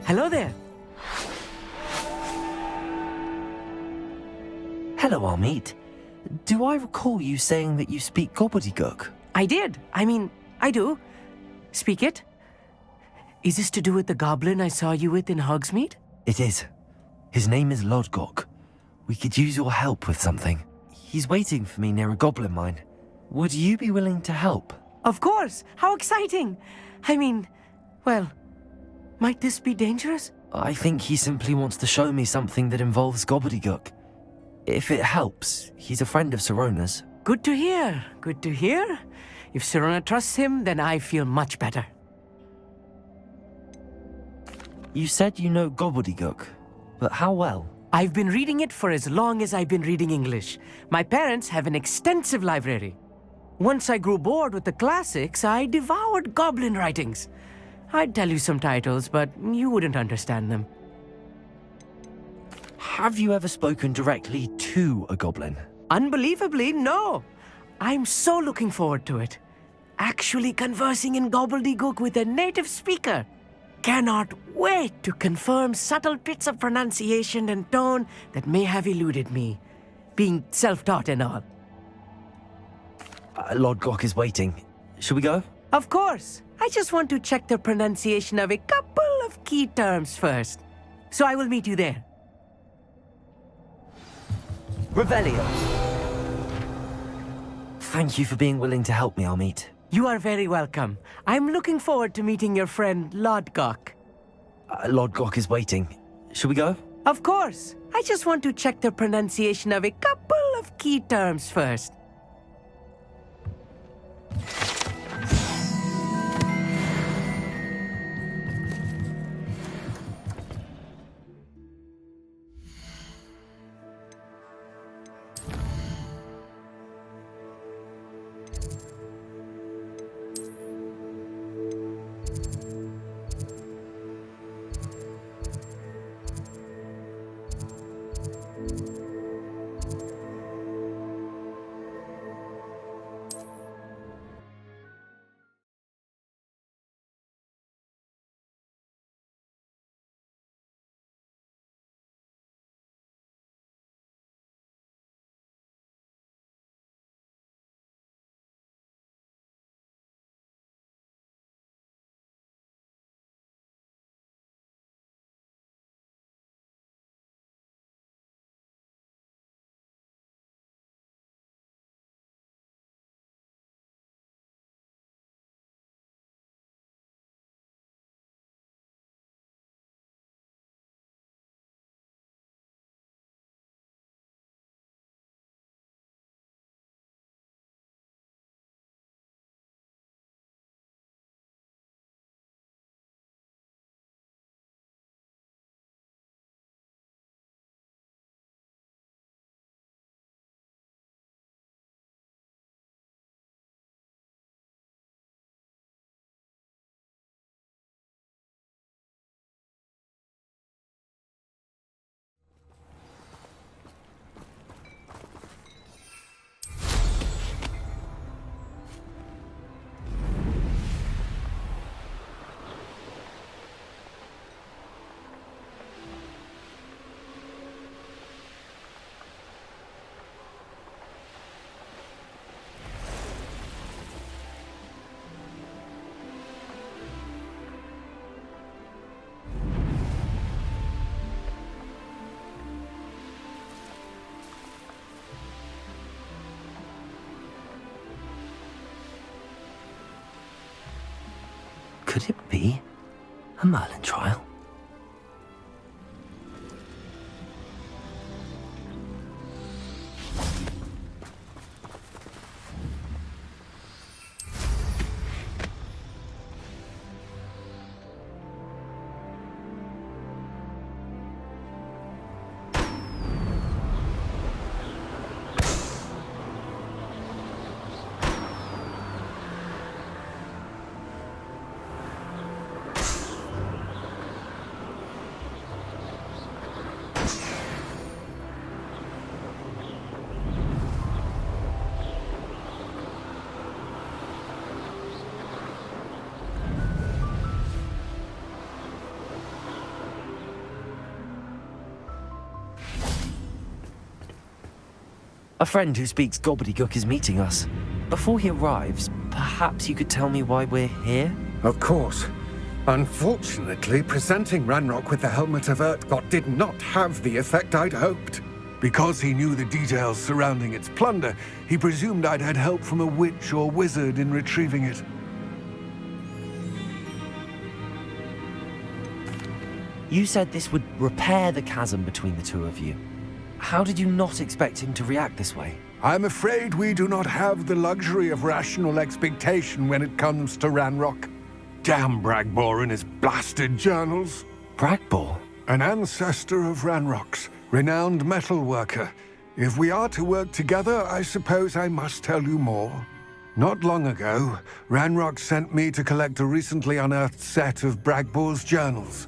Hello there. Hello, Amit. Do I recall you saying that you speak gobbledygook? I did. I do. Speak it. Is this to do with the goblin I saw you with in Hogsmeade? It is. His name is Lodgok. We could use your help with something. He's waiting for me near a goblin mine. Would you be willing to help? Of course. How exciting. Well, might this be dangerous? I think he simply wants to show me something that involves gobbledygook. If it helps, he's a friend of Sirona's. Good to hear. Good to hear. If Sirona trusts him, then I feel much better. You said you know gobbledygook, but how well? I've been reading it for as long as I've been reading English. My parents have an extensive library. Once I grew bored with the classics, I devoured goblin writings. I'd tell you some titles, but you wouldn't understand them. Have you ever spoken directly to a goblin? Unbelievably, no. I'm so looking forward to it. Actually conversing in gobbledygook with a native speaker. Cannot wait to confirm subtle bits of pronunciation and tone that may have eluded me, being self-taught and all. Lodgok is waiting. Shall we go? Of course. I just want to check the pronunciation of a couple of key terms first. So I will meet you there. Revelio. Thank you for being willing to help me, Amit. You are very welcome. I'm looking forward to meeting your friend, Lodgok. Lodgok is waiting. Shall we go? Of course. I just want to check the pronunciation of a couple of key terms first. Could it be a Merlin trial? A friend who speaks gobbledygook is meeting us. Before he arrives, perhaps you could tell me why we're here? Of course. Unfortunately, presenting Ranrock with the Helmet of Urtkot did not have the effect I'd hoped. Because he knew the details surrounding its plunder, he presumed I'd had help from a witch or wizard in retrieving it. You said this would repair the chasm between the two of you. How did you not expect him to react this way? I'm afraid we do not have the luxury of rational expectation when it comes to Ranrock. Damn Bragbor and his blasted journals. Bragbor? An ancestor of Ranrock's, renowned metalworker. If we are to work together, I suppose I must tell you more. Not long ago, Ranrock sent me to collect a recently unearthed set of Bragbor's journals.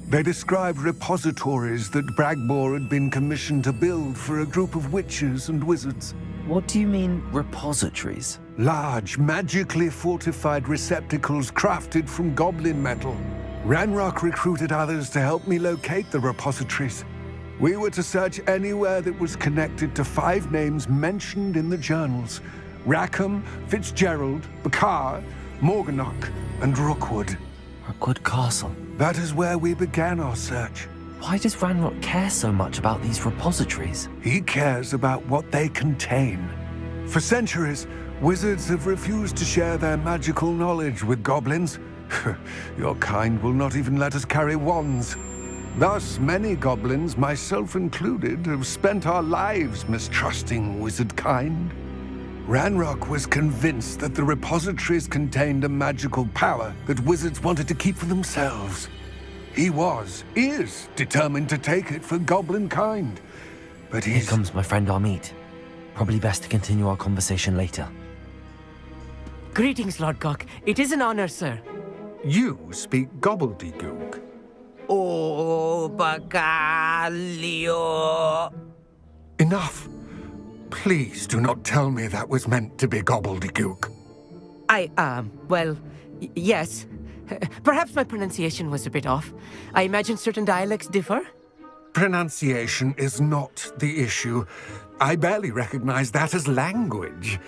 They described repositories that Bragbor had been commissioned to build for a group of witches and wizards. What do you mean, repositories? Large, magically fortified receptacles crafted from goblin metal. Ranrock recruited others to help me locate the repositories. We were to search anywhere that was connected to 5 names mentioned in the journals: Rackham, Fitzgerald, Bakar, Morganach, and Rookwood. Rookwood Castle. That is where we began our search. Why does Ranrock care so much about these repositories? He cares about what they contain. For centuries, wizards have refused to share their magical knowledge with goblins. Your kind will not even let us carry wands. Thus, many goblins, myself included, have spent our lives mistrusting wizard kind. Ranrock was convinced that the repositories contained a magical power that wizards wanted to keep for themselves. He is determined to take it for goblin kind. But Here comes my friend Amit. Probably best to continue our conversation later. Greetings, Lord Gok. It is an honor, sir. You speak gobbledygook. Oh, Bagalio. Enough. Please do not tell me that was meant to be gobbledygook. Yes. Perhaps my pronunciation was a bit off. I imagine certain dialects differ. Pronunciation is not the issue. I barely recognize that as language.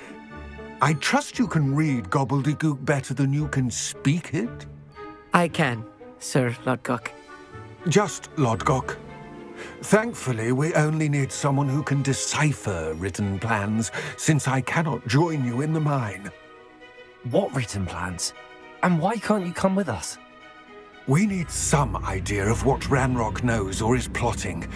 I trust you can read gobbledygook better than you can speak it? I can, Sir Lord Gok. Just Lord Gok. Thankfully, we only need someone who can decipher written plans, since I cannot join you in the mine. What written plans? And why can't you come with us? We need some idea of what Ranrock knows or is plotting.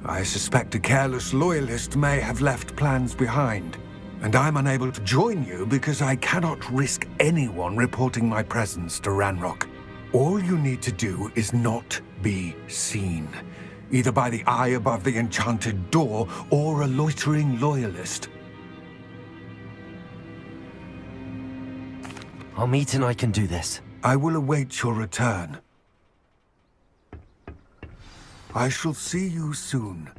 I suspect a careless loyalist may have left plans behind. And I'm unable to join you because I cannot risk anyone reporting my presence to Ranrock. All you need to do is not be seen, either by the eye above the enchanted door or a loitering loyalist. Amit and I can do this. I will await your return. I shall see you soon.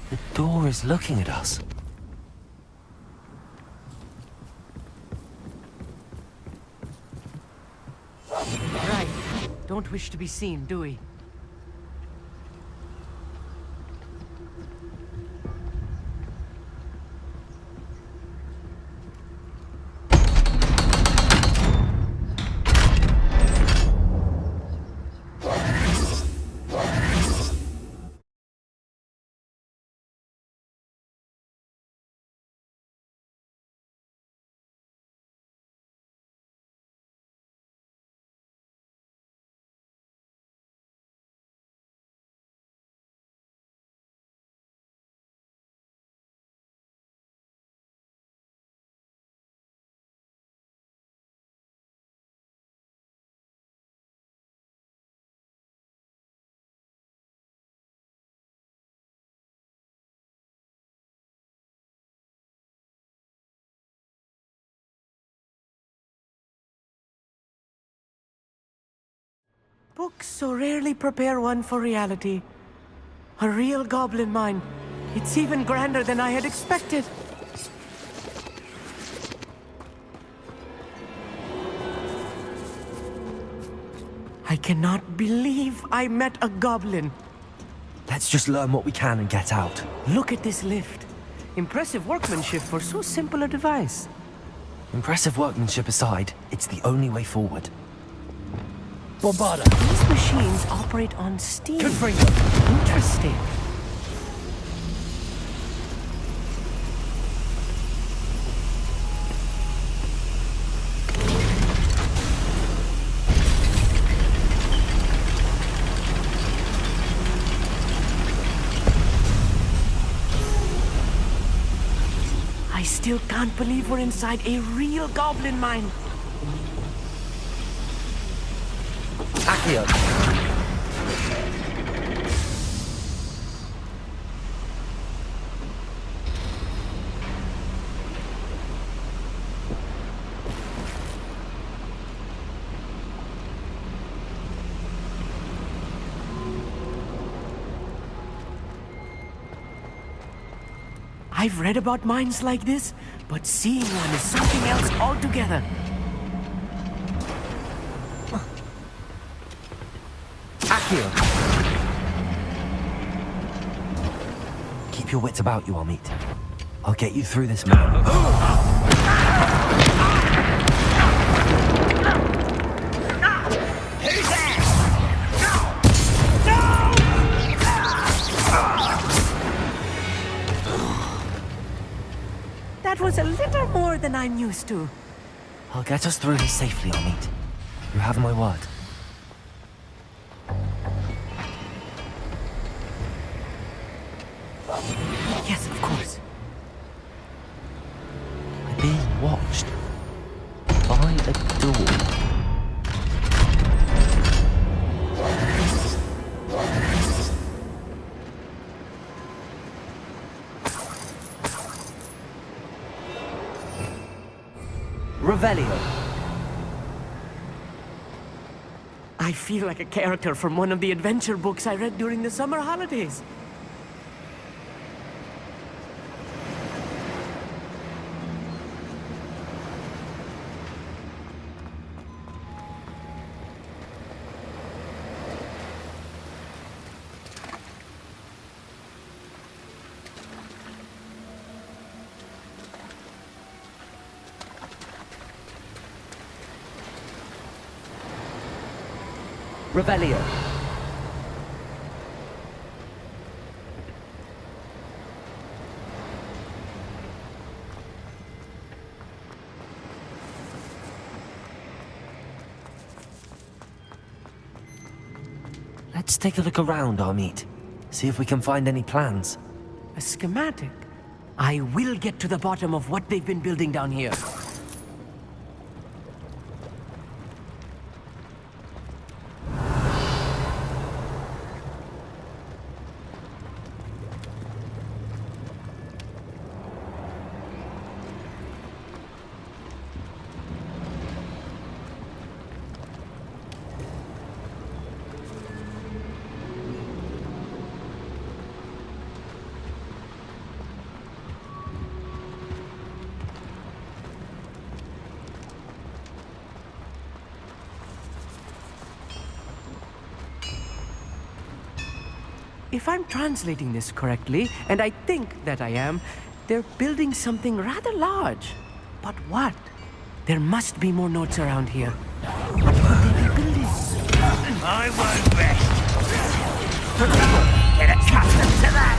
The door is looking at us. Right. Don't wish to be seen, do we? Books so rarely prepare one for reality. A real goblin mine. It's even grander than I had expected. I cannot believe I met a goblin. Let's just learn what we can and get out. Look at this lift. Impressive workmanship for so simple a device. Impressive workmanship aside, it's the only way forward. Bombarda. These machines operate on steam. Interesting. I still can't believe we're inside a real goblin mine. Accio! I've read about mines like this, but seeing one is something else altogether. Accio! Keep your wits about you, Amit. I'll get you through this mine. That was a little more than I'm used to. I'll get us through this safely, Amit. You have my word. Yes, of course. We're being watched. By a door. Revelio. I feel like a character from one of the adventure books I read during the summer holidays. Revelio. Let's take a look around, Amit. See if we can find any plans. A schematic. I will get to the bottom of what they've been building down here. If I'm translating this correctly, and I think that I am, they're building something rather large. But what? There must be more notes around here. What could they be building? I won't rest. Get accustomed to that.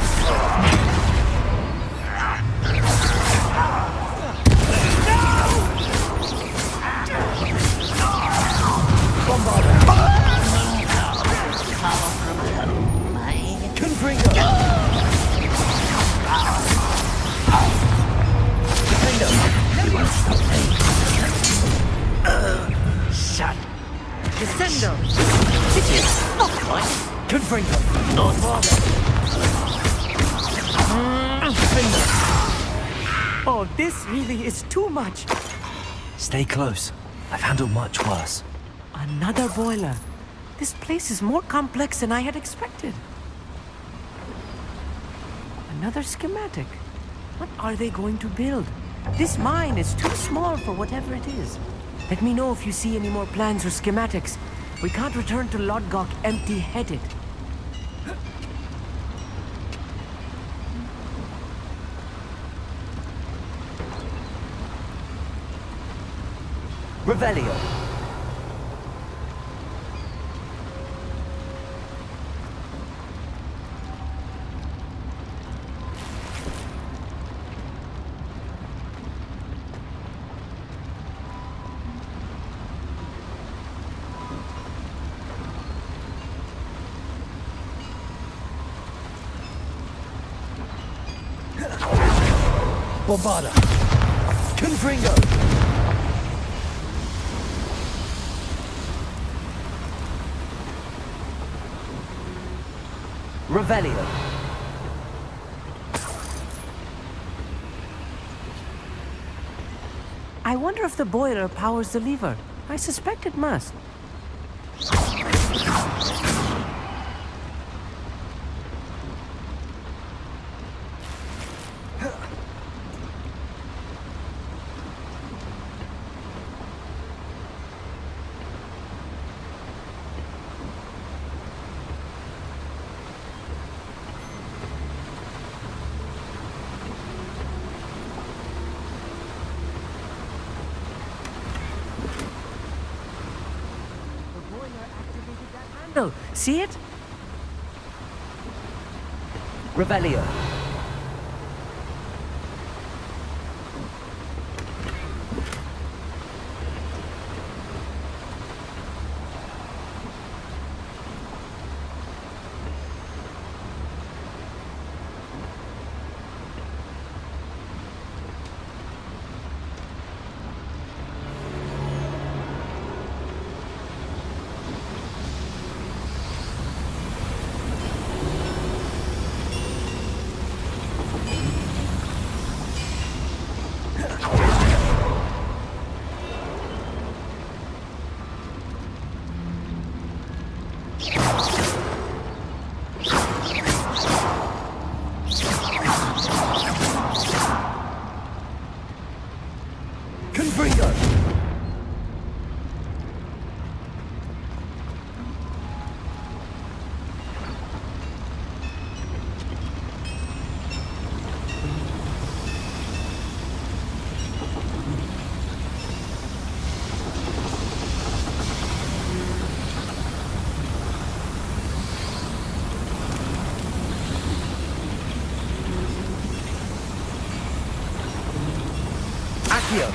Shut. Descendo. Not quite. Confringo. Not bother. Oh, this really is too much. Stay close. I've handled much worse. Another boiler. This place is more complex than I had expected. Another schematic. What are they going to build? This mine is too small for whatever it is. Let me know if you see any more plans or schematics. We can't return to Lodgok empty-headed. Revelio. Bombada. Confringo. Revelio. I wonder if the boiler powers the lever. I suspect it must. See it? Revelio. Confringo. Accio.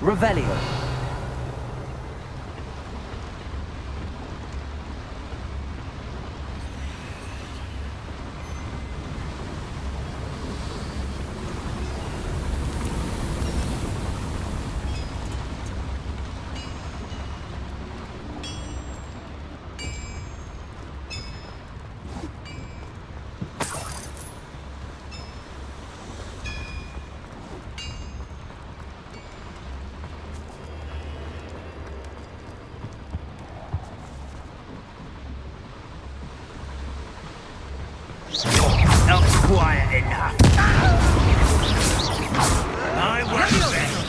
Revelio. Not quiet enough. I won't rest.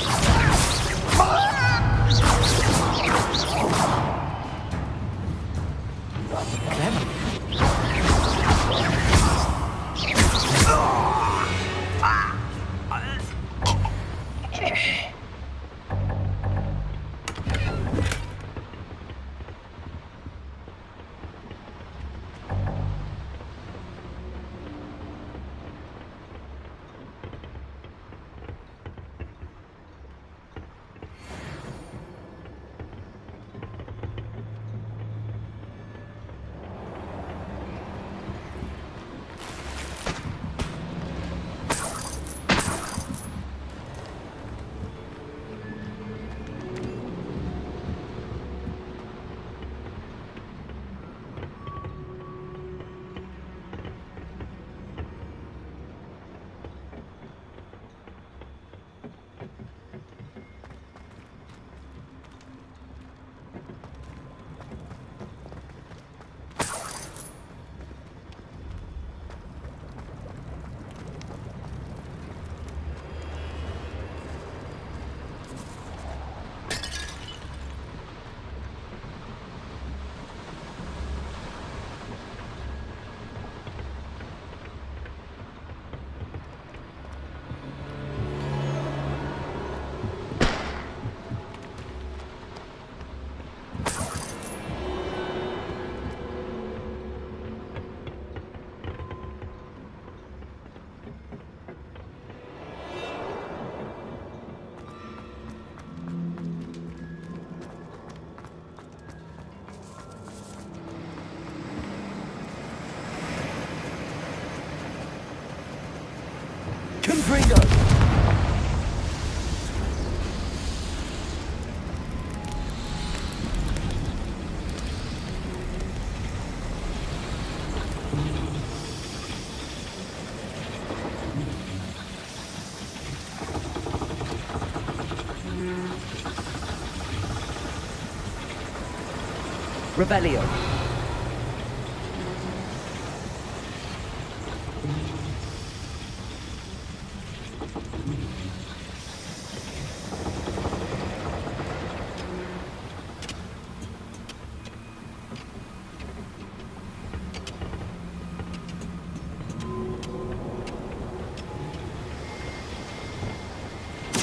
Revelio.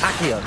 Accio.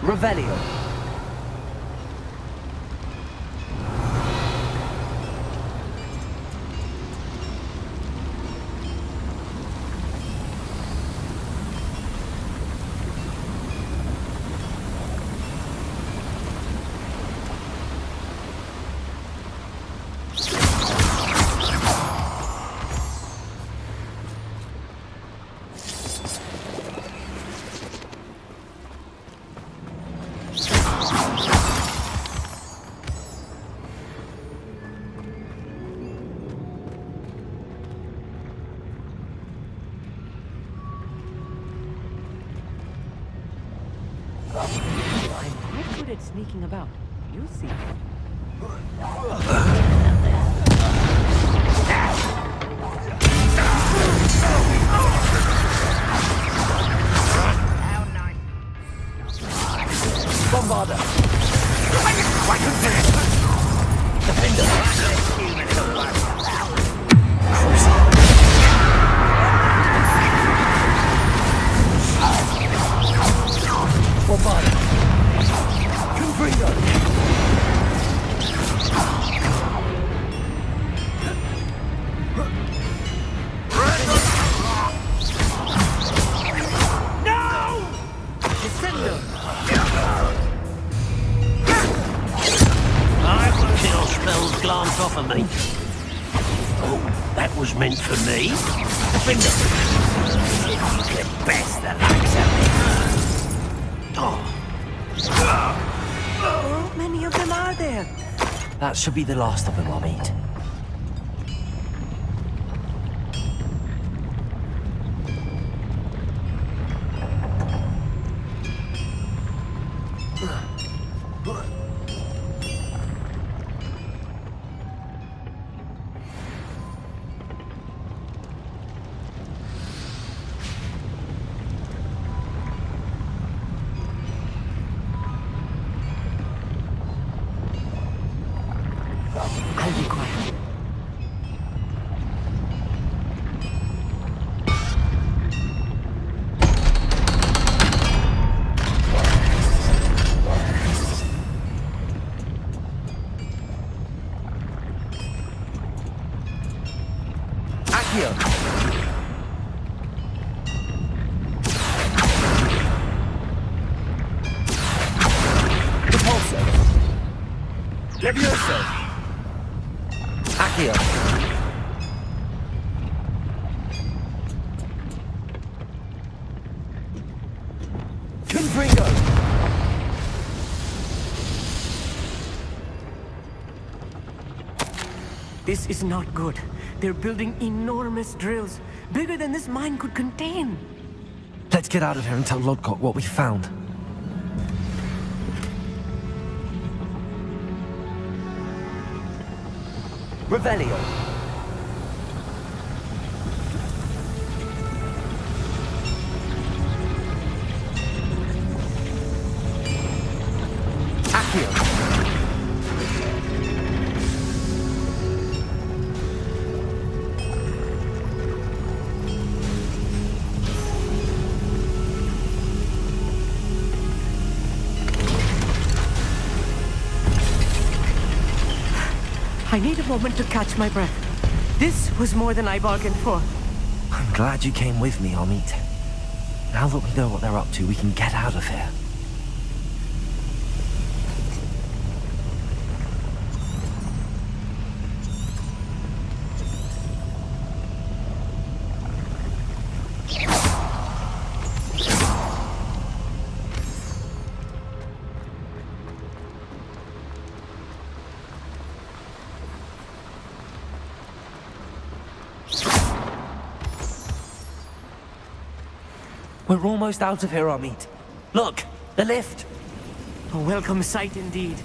Revelio. I'm quite good at sneaking about. You'll see. Bombarda. Defender. Bombarda. Confringo. Glance off of me. Oh, that was meant for me. Defender. You can best the likes of me. How many of them are there? That should be the last of them I'll meet. Levioso! Accio! Confringo! This is not good. They're building enormous drills, bigger than this mine could contain. Let's get out of here and tell Lodgok what we found. Revelio. Accio. I need a moment to catch my breath. This was more than I bargained for. I'm glad you came with me, Amit. Now that we know what they're up to, we can get out of here. We're almost out of here, Amit. Look, the lift. A welcome sight indeed.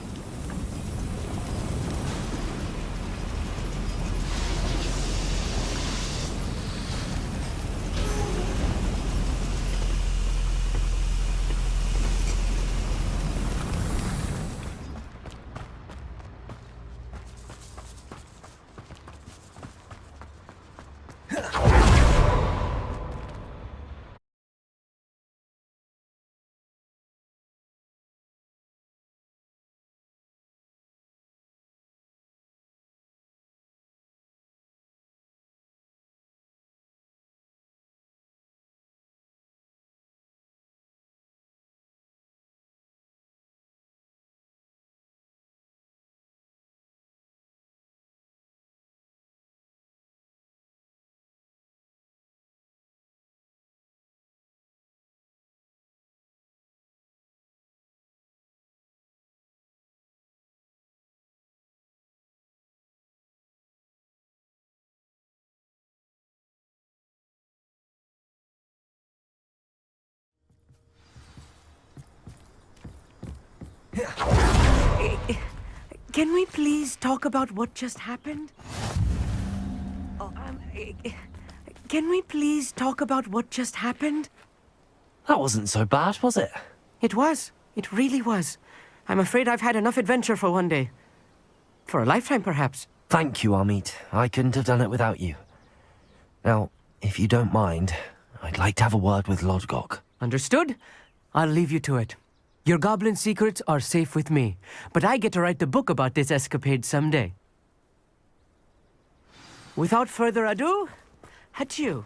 Can we please talk about what just happened? Can we please talk about what just happened? That wasn't so bad, was it? It was. It really was. I'm afraid I've had enough adventure for one day. For a lifetime, perhaps. Thank you, Amit. I couldn't have done it without you. Now, if you don't mind, I'd like to have a word with Lodgok. Understood? I'll leave you to it. Your goblin secrets are safe with me, but I get to write the book about this escapade someday. Without further ado, adieu.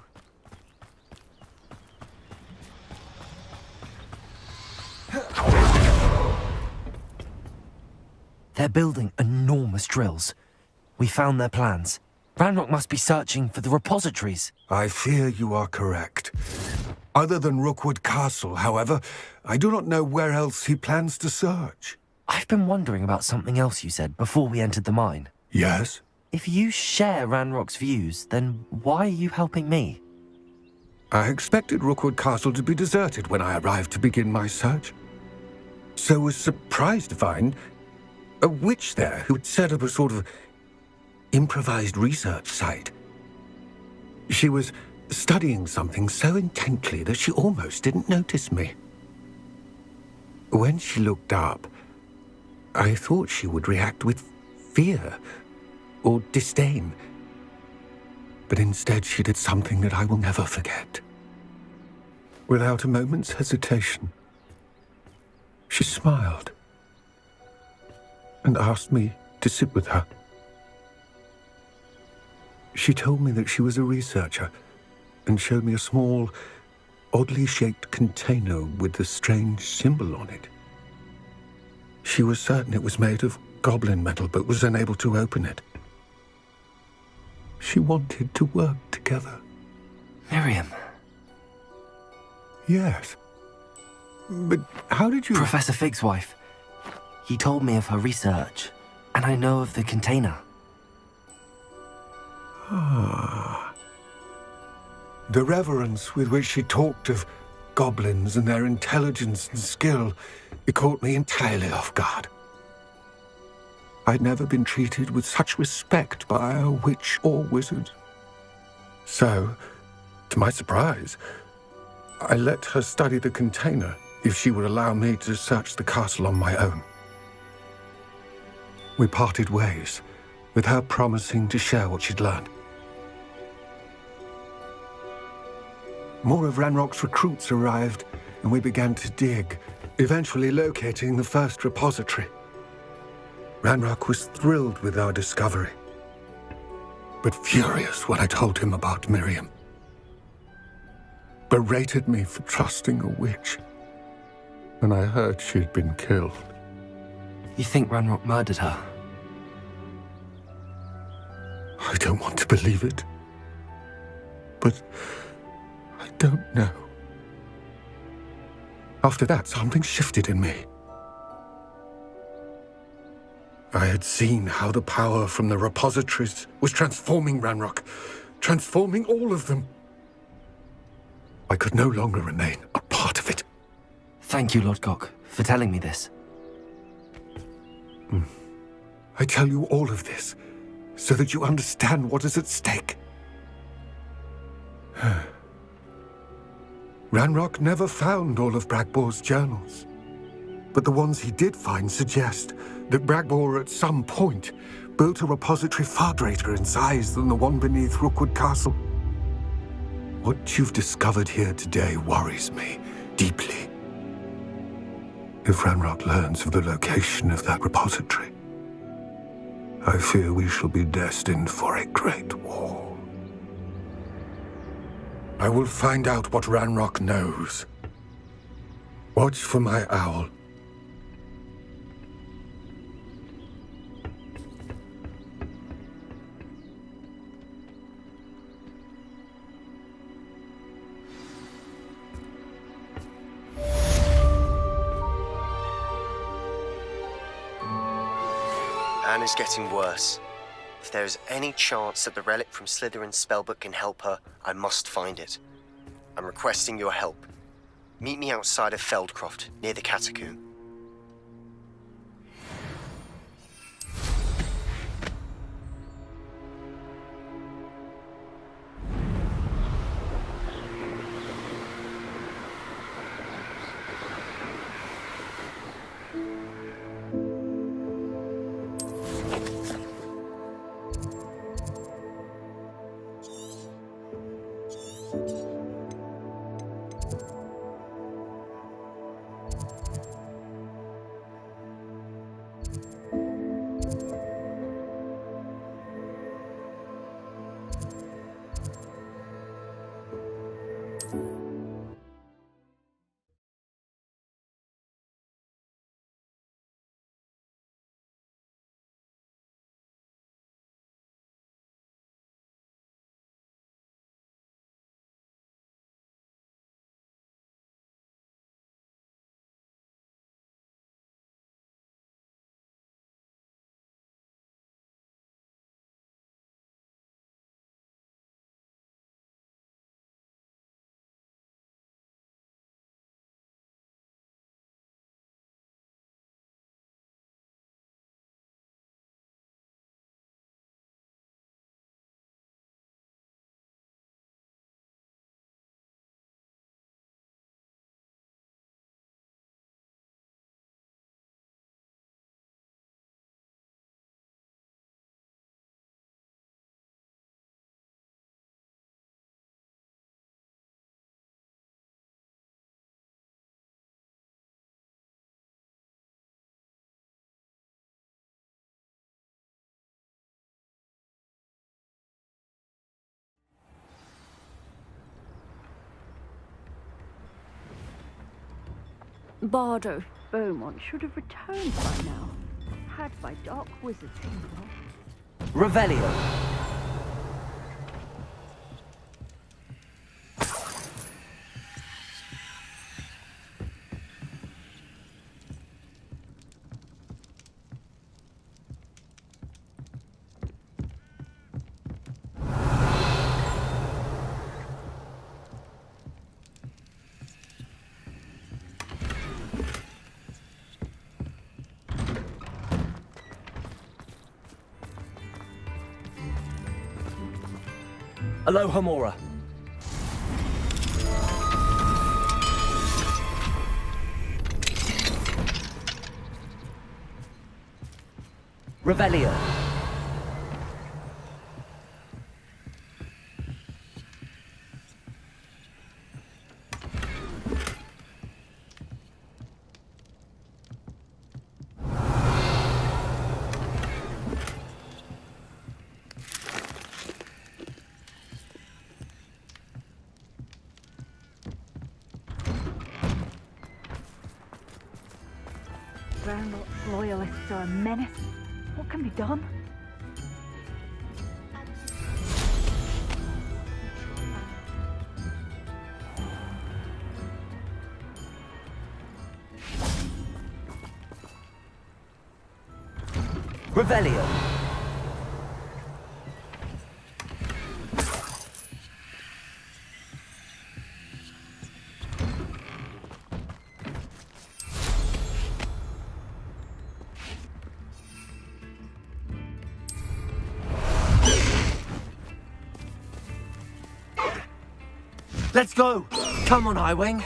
They're building enormous drills. We found their plans. Ranrock must be searching for the repositories. I fear you are correct. Other than Rookwood Castle, however, I do not know where else he plans to search. I've been wondering about something else you said before we entered the mine. Yes? If you share Ranrock's views, then why are you helping me? I expected Rookwood Castle to be deserted when I arrived to begin my search. So was surprised to find a witch there who had set up a sort of improvised research site. She was studying something so intently that she almost didn't notice me. When she looked up, I thought she would react with fear or disdain. But instead she did something that I will never forget. Without a moment's hesitation, she smiled and asked me to sit with her. She told me that she was a researcher and showed me a small, oddly shaped container with a strange symbol on it. She was certain it was made of goblin metal but was unable to open it. She wanted to work together. Miriam. Yes. But how did you... Professor Fig's wife. He told me of her research, and I know of the container. The reverence with which she talked of goblins and their intelligence and skill, it caught me entirely off guard. I'd never been treated with such respect by a witch or wizard. So, to my surprise, I let her study the container if she would allow me to search the castle on my own. We parted ways, with her promising to share what she'd learned. More of Ranrock's recruits arrived, and we began to dig, eventually locating the first repository. Ranrock was thrilled with our discovery, but furious when I told him about Miriam. Berated me for trusting a witch, and I heard she'd been killed. You think Ranrock murdered her? I don't want to believe it, but I don't know. After that, something shifted in me. I had seen how the power from the repositories was transforming Ranrock, transforming all of them. I could no longer remain a part of it. Thank you, Lord Gok, for telling me this. I tell you all of this so that you understand what is at stake. Ranrock never found all of Bragbor's journals, but the ones he did find suggest that Bragbor at some point built a repository far greater in size than the one beneath Rookwood Castle. What you've discovered here today worries me deeply. If Ranrock learns of the location of that repository, I fear we shall be destined for a great war. I will find out what Ranrock knows. Watch for my owl. Anne is getting worse. If there is any chance that the relic from Slytherin's spellbook can help her, I must find it. I'm requesting your help. Meet me outside of Feldcroft, near the catacomb. Bardo Beaumont should have returned by now. had by dark wizards, you know. Revelio. Aloha Mora. Revelio. Brownlock's loyalists are a menace. What can be done? Revelio. Let's go! Come on, Highwing.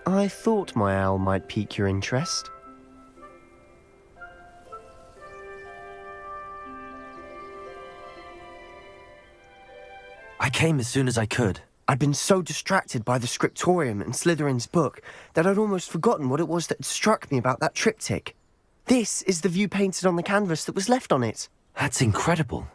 I thought my owl might pique your interest. I came as soon as I could. I'd been so distracted by the scriptorium and Slytherin's book that I'd almost forgotten what it was that struck me about that triptych. This is the view painted on the canvas that was left on it. That's incredible.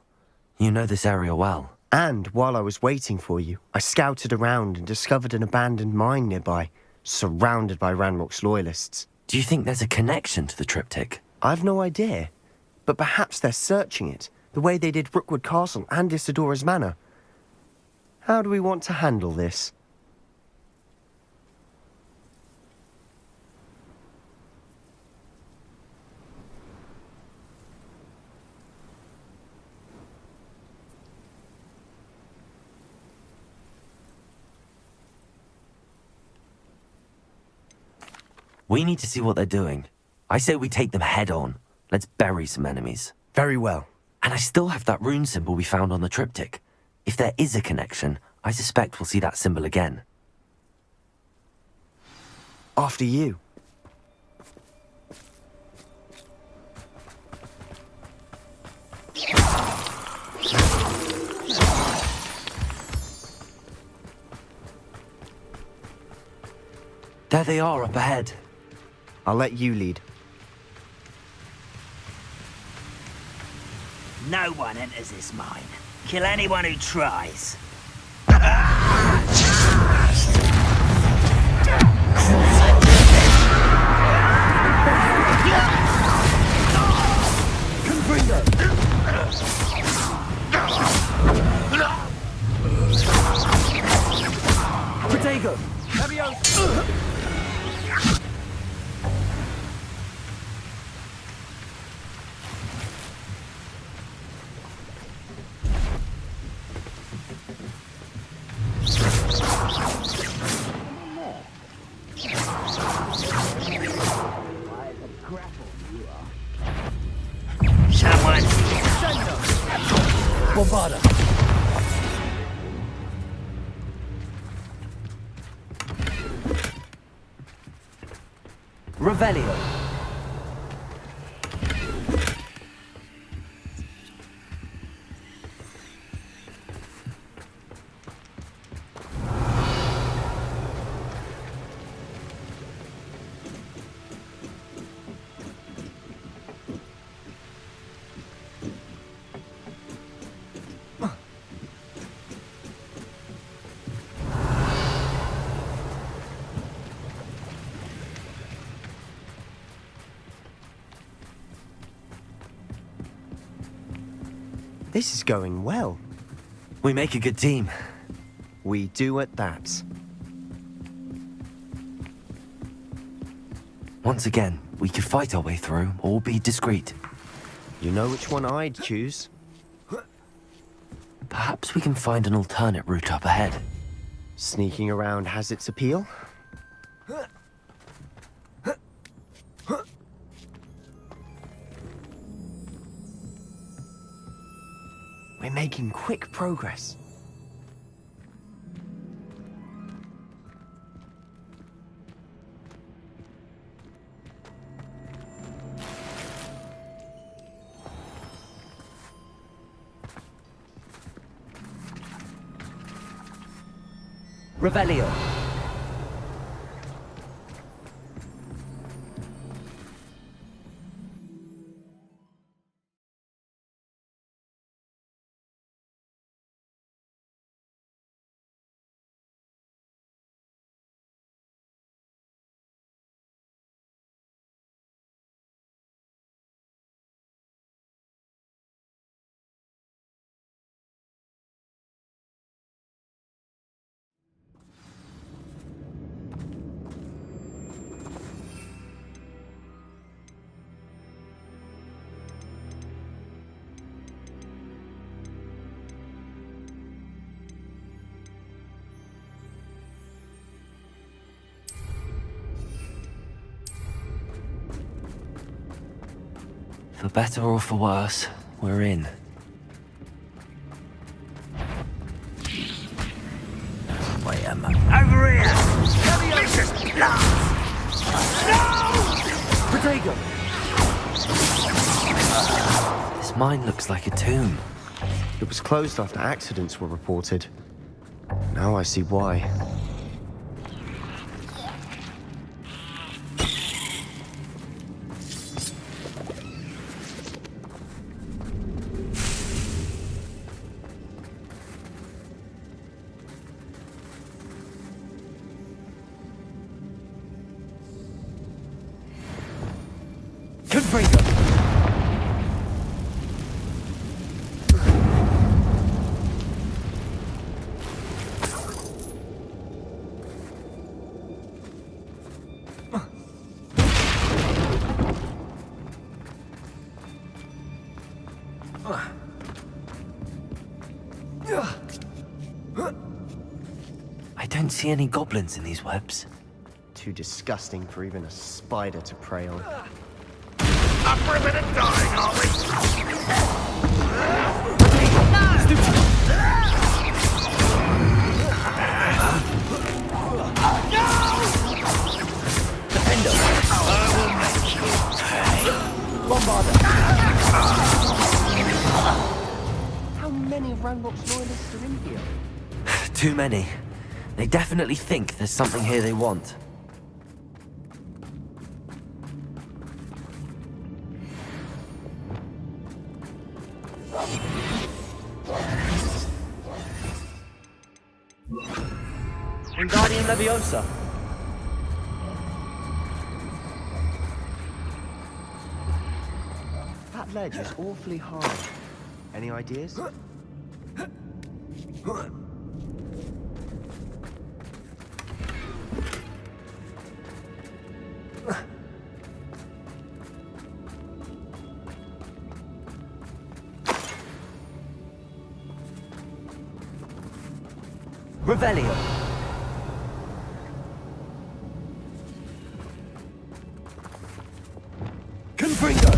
You know this area well. And while I was waiting for you, I scouted around and discovered an abandoned mine nearby, surrounded by Ranrock's loyalists. Do you think there's a connection to the triptych? I've no idea, but perhaps they're searching it, the way they did Rookwood Castle and Isidora's Manor. How do we want to handle this? We need to see what they're doing. I say we take them head on. Let's bury some enemies. Very well. And I still have that rune symbol we found on the triptych. If there is a connection, I suspect we'll see that symbol again. After you. There they are up ahead. I'll let you lead. No one enters this mine. Kill anyone who tries. Protego! Someone. Bombarda! Revelio. This is going well. We make a good team. We do at that. Once again, we could fight our way through or be discreet. You know which one I'd choose. Perhaps we can find an alternate route up ahead. Sneaking around has its appeal. We're making quick progress. Revelio. For better or for worse, we're in. Wait a moment. Over here! Vicious blood! Protego! This mine looks like a tomb. It was closed after accidents were reported. Now I see why. Confringo! I don't see any goblins in these webs. Too disgusting for even a spider to prey on. Up for a bit of dying, are we? Defender. I will make you pay. Bombarder. How many Ranrock's loyalists are in here? Too many. They definitely think there's something here they want. Wingardium Leviosa. That ledge is awfully hard. Any ideas? Revelio. Confringo!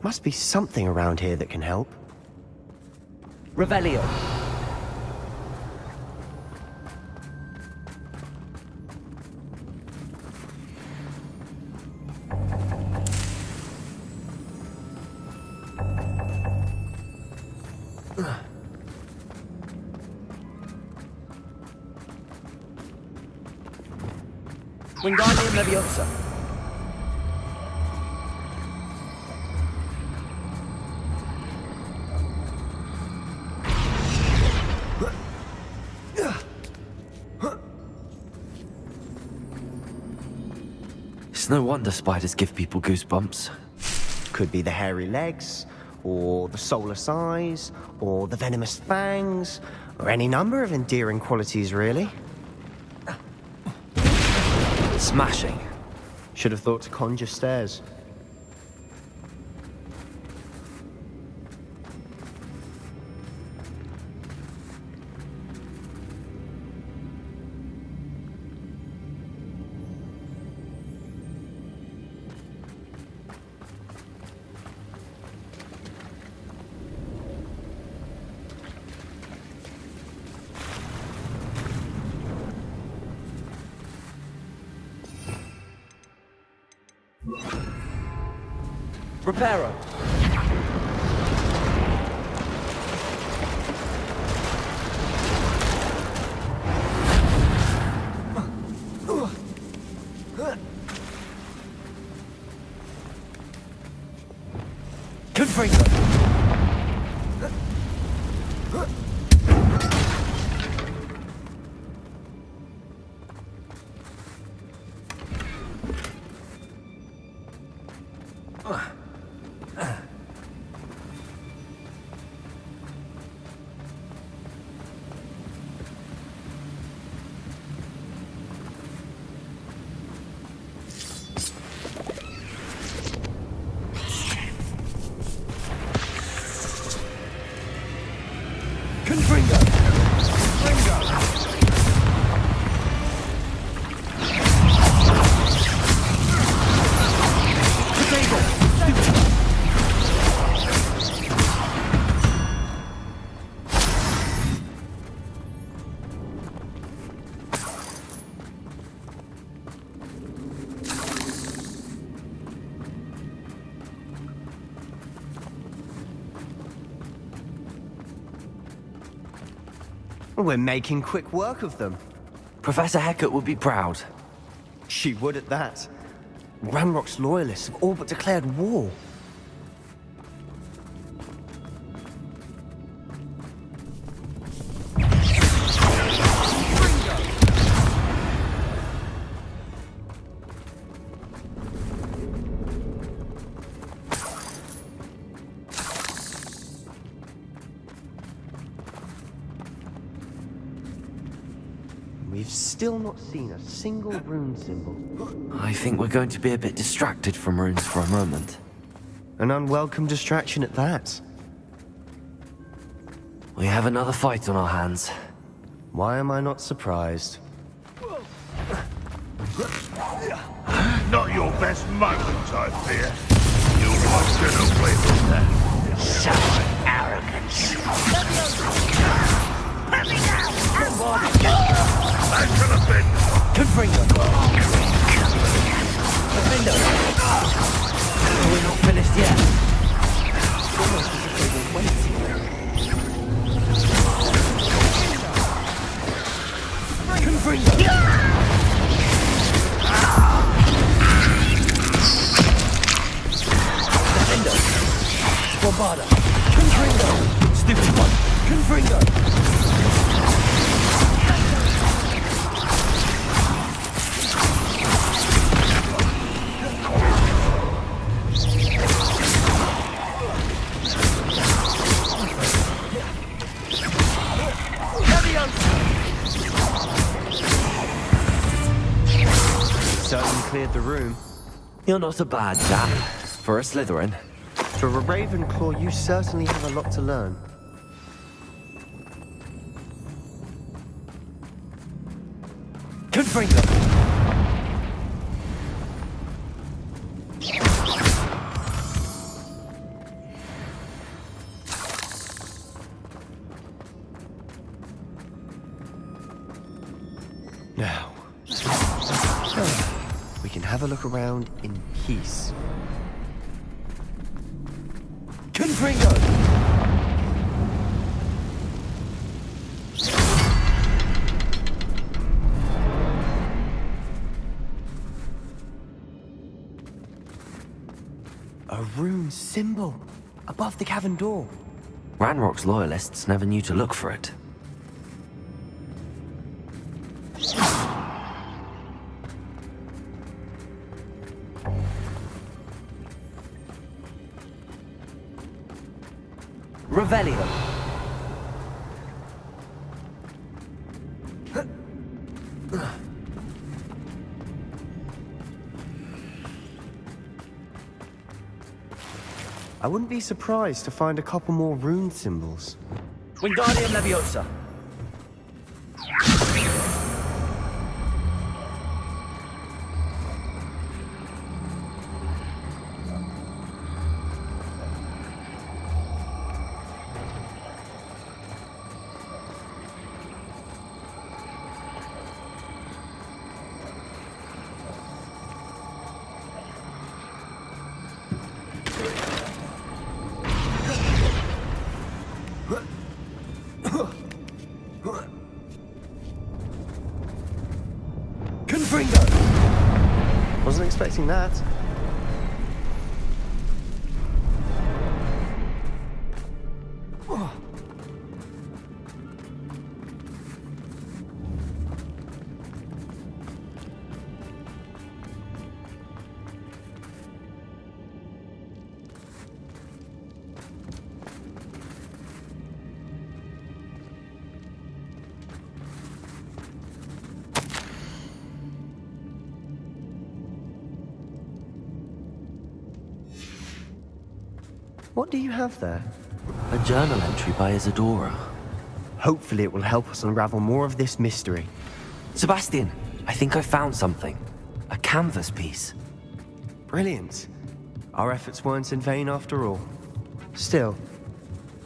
Must be something around here that can help. Revelio. Wingardium Leviosa. It's no wonder spiders give people goosebumps. Could be the hairy legs, or the soulless eyes, or the venomous fangs, or any number of endearing qualities, really. Smashing. Should have thought to conjure stairs. Reparo. Confringo. Confringo. We're making quick work of them. Professor Hecat would be proud. She would at that. Ranrock's loyalists have all but declared war. We've still not seen a single rune symbol. I think we're going to be a bit distracted from runes for a moment. An unwelcome distraction at that. We have another fight on our hands. Why am I not surprised? Not your best moment, I fear. You'll want to get away with that. Such arrogance. Let me down! That could have been. Confringo. We're not finished yet. Almost as if they were waiting. Confringo. Bombada. Confringo. Stupid one. Confringo. Certainly cleared the room. You're not a bad chap for a Slytherin. For a Ravenclaw, you certainly have a lot to learn. Confringo. Now, we can have a look around in peace. Confringo. A rune symbol above the cavern door. Ranrock's loyalists never knew to look for it. Revelio. I wouldn't be surprised to find a couple more rune symbols. Wingardium Leviosa. Wasn't expecting that. What do you have there? A journal entry by Isadora. Hopefully it will help us unravel more of this mystery. Sebastian, I think I found something. A canvas piece. Brilliant. Our efforts weren't in vain after all. Still,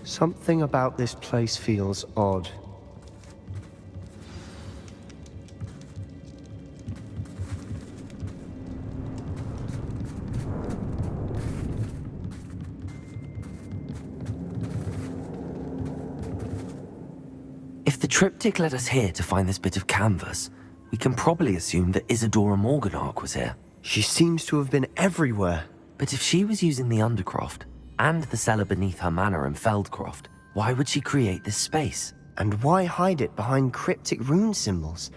something about this place feels odd. If the triptych led us here to find this bit of canvas, we can probably assume that Isadora Morganach was here. She seems to have been everywhere. But if she was using the Undercroft, and the cellar beneath her manor in Feldcroft, why would she create this space? And why hide it behind cryptic rune symbols?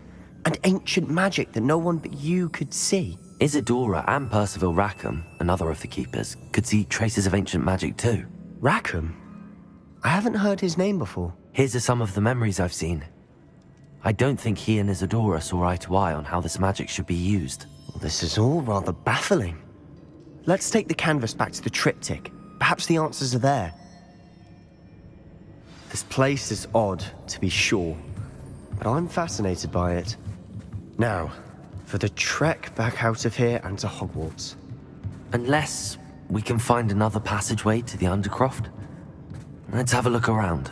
And ancient magic that no one but you could see? Isadora and Percival Rackham, another of the keepers, could see traces of ancient magic too. Rackham? I haven't heard his name before. Here's some of the memories I've seen. I don't think he and Isadora saw eye to eye on how this magic should be used. Well, this is all rather baffling. Let's take the canvas back to the triptych. Perhaps the answers are there. This place is odd, to be sure, but I'm fascinated by it. Now, for the trek back out of here and to Hogwarts. Unless we can find another passageway to the Undercroft. Let's have a look around.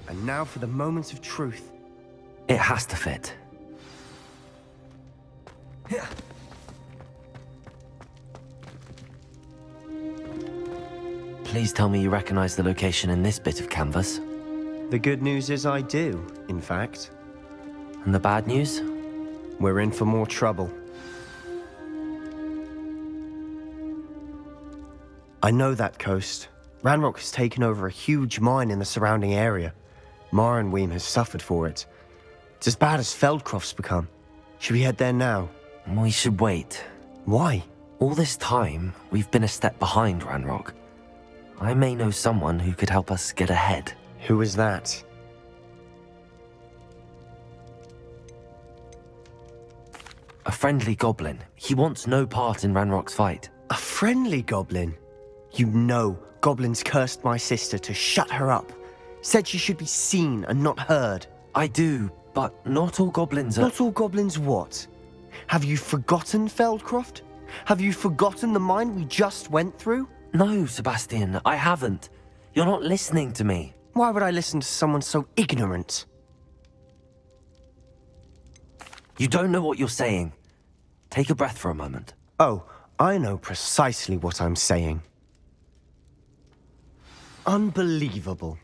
And now for the moment of truth. It has to fit. Please tell me you recognize the location in this bit of canvas. The good news is I do, in fact. And the bad news? We're in for more trouble. I know that coast. Ranrock has taken over a huge mine in the surrounding area. Mornweem has suffered for it. It's as bad as Feldcroft's become. Should we head there now? We should wait. Why? All this time, we've been a step behind Ranrock. I may know someone who could help us get ahead. Who is that? A friendly goblin. He wants no part in Ranrock's fight. A friendly goblin? You know, goblins cursed my sister to shut her up. Said she should be seen and not heard. I do, but not all goblins are... Not all goblins what? Have you forgotten Feldcroft? Have you forgotten the mine we just went through? No, Sebastian, I haven't. You're not listening to me. Why would I listen to someone so ignorant? You don't know what you're saying. Take a breath for a moment. Oh, I know precisely what I'm saying. Unbelievable.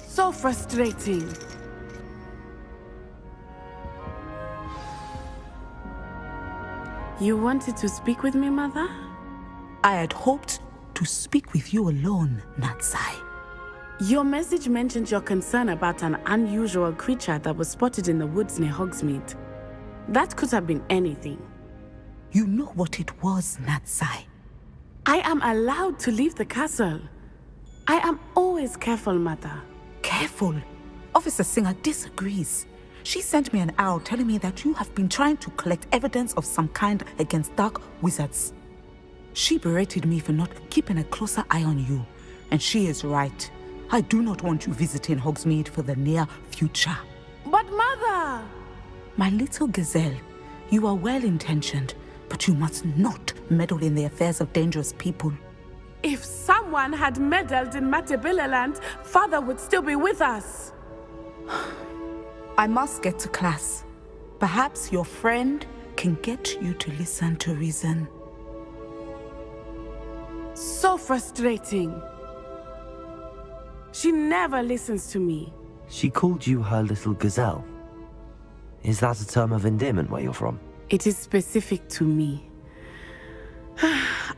So frustrating. You wanted to speak with me, Mother? I had hoped to speak with you alone, Natsai. Your message mentioned your concern about an unusual creature that was spotted in the woods near Hogsmeade. That could have been anything. You know what it was, Natsai. I am allowed to leave the castle. I am always careful, Mother. Careful. Officer Singer disagrees. She sent me an arrow telling me that you have been trying to collect evidence of some kind against dark wizards. She berated me for not keeping a closer eye on you, and she is right. I do not want you visiting Hogsmeade for the near future. But Mother! My little gazelle, you are well-intentioned, but you must not meddle in the affairs of dangerous people. If someone had meddled in Matabeleland, Father would still be with us. I must get to class. Perhaps your friend can get you to listen to reason. So frustrating. She never listens to me. She called you her little gazelle. Is that a term of endearment where you're from? It is specific to me.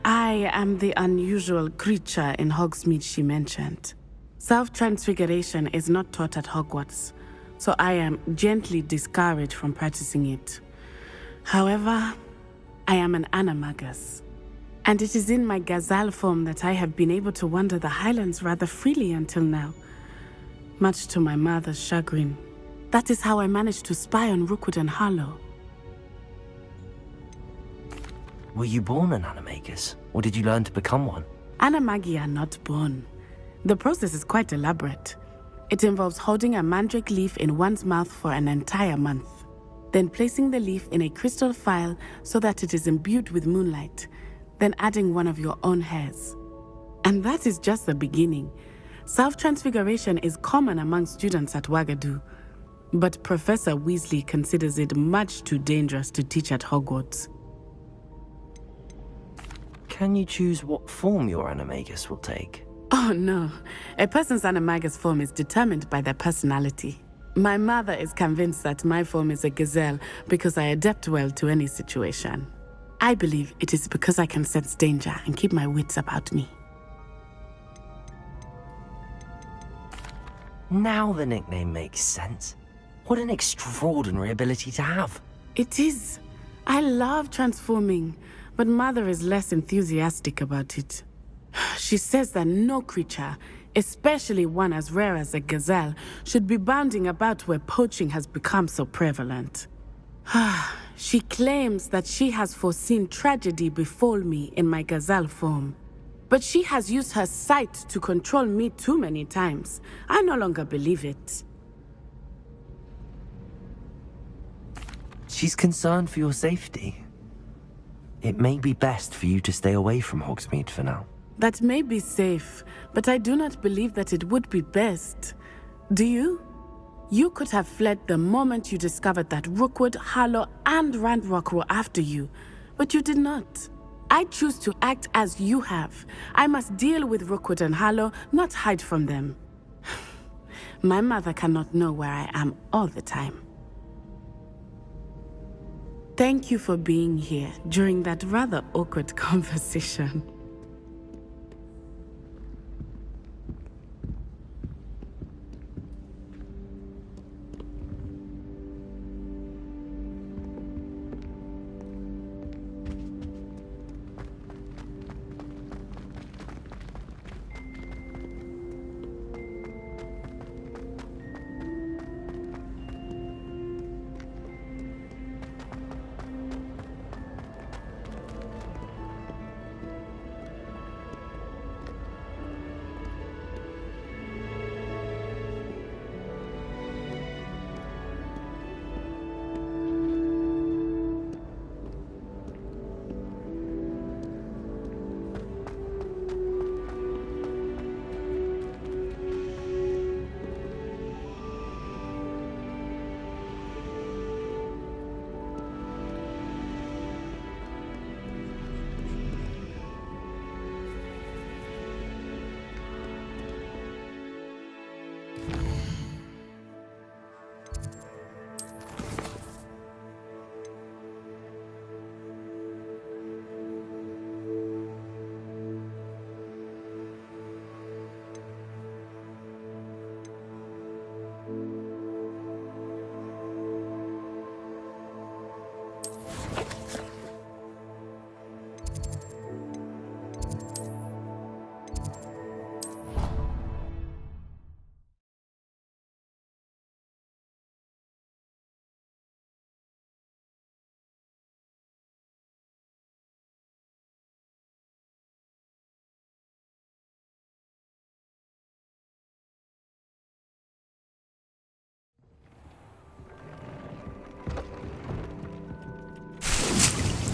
I am the unusual creature in Hogsmeade she mentioned. Self-transfiguration is not taught at Hogwarts, so I am gently discouraged from practicing it. However, I am an animagus, and it is in my gazelle form that I have been able to wander the Highlands rather freely until now, much to my mother's chagrin. That is how I managed to spy on Rookwood and Harlow. Were you born an animagus, or did you learn to become one? Animagi are not born. The process is quite elaborate. It involves holding a mandrake leaf in one's mouth for an entire month, then placing the leaf in a crystal phial so that it is imbued with moonlight, then adding one of your own hairs. And that is just the beginning. Self-transfiguration is common among students at Wagadu, but Professor Weasley considers it much too dangerous to teach at Hogwarts. Can you choose what form your animagus will take? Oh no, a person's animagus form is determined by their personality. My mother is convinced that my form is a gazelle because I adapt well to any situation. I believe it is because I can sense danger and keep my wits about me. Now the nickname makes sense. What an extraordinary ability to have. It is. I love transforming, but Mother is less enthusiastic about it. She says that no creature, especially one as rare as a gazelle, should be bounding about where poaching has become so prevalent. She claims that she has foreseen tragedy befall me in my gazelle form. But she has used her sight to control me too many times. I no longer believe it. She's concerned for your safety. It may be best for you to stay away from Hogsmeade for now. That may be safe, but I do not believe that it would be best. Do you? You could have fled the moment you discovered that Rookwood, Harlow, and Ranrock were after you, but you did not. I choose to act as you have. I must deal with Rookwood and Harlow, not hide from them. My mother cannot know where I am all the time. Thank you for being here during that rather awkward conversation.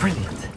Brilliant.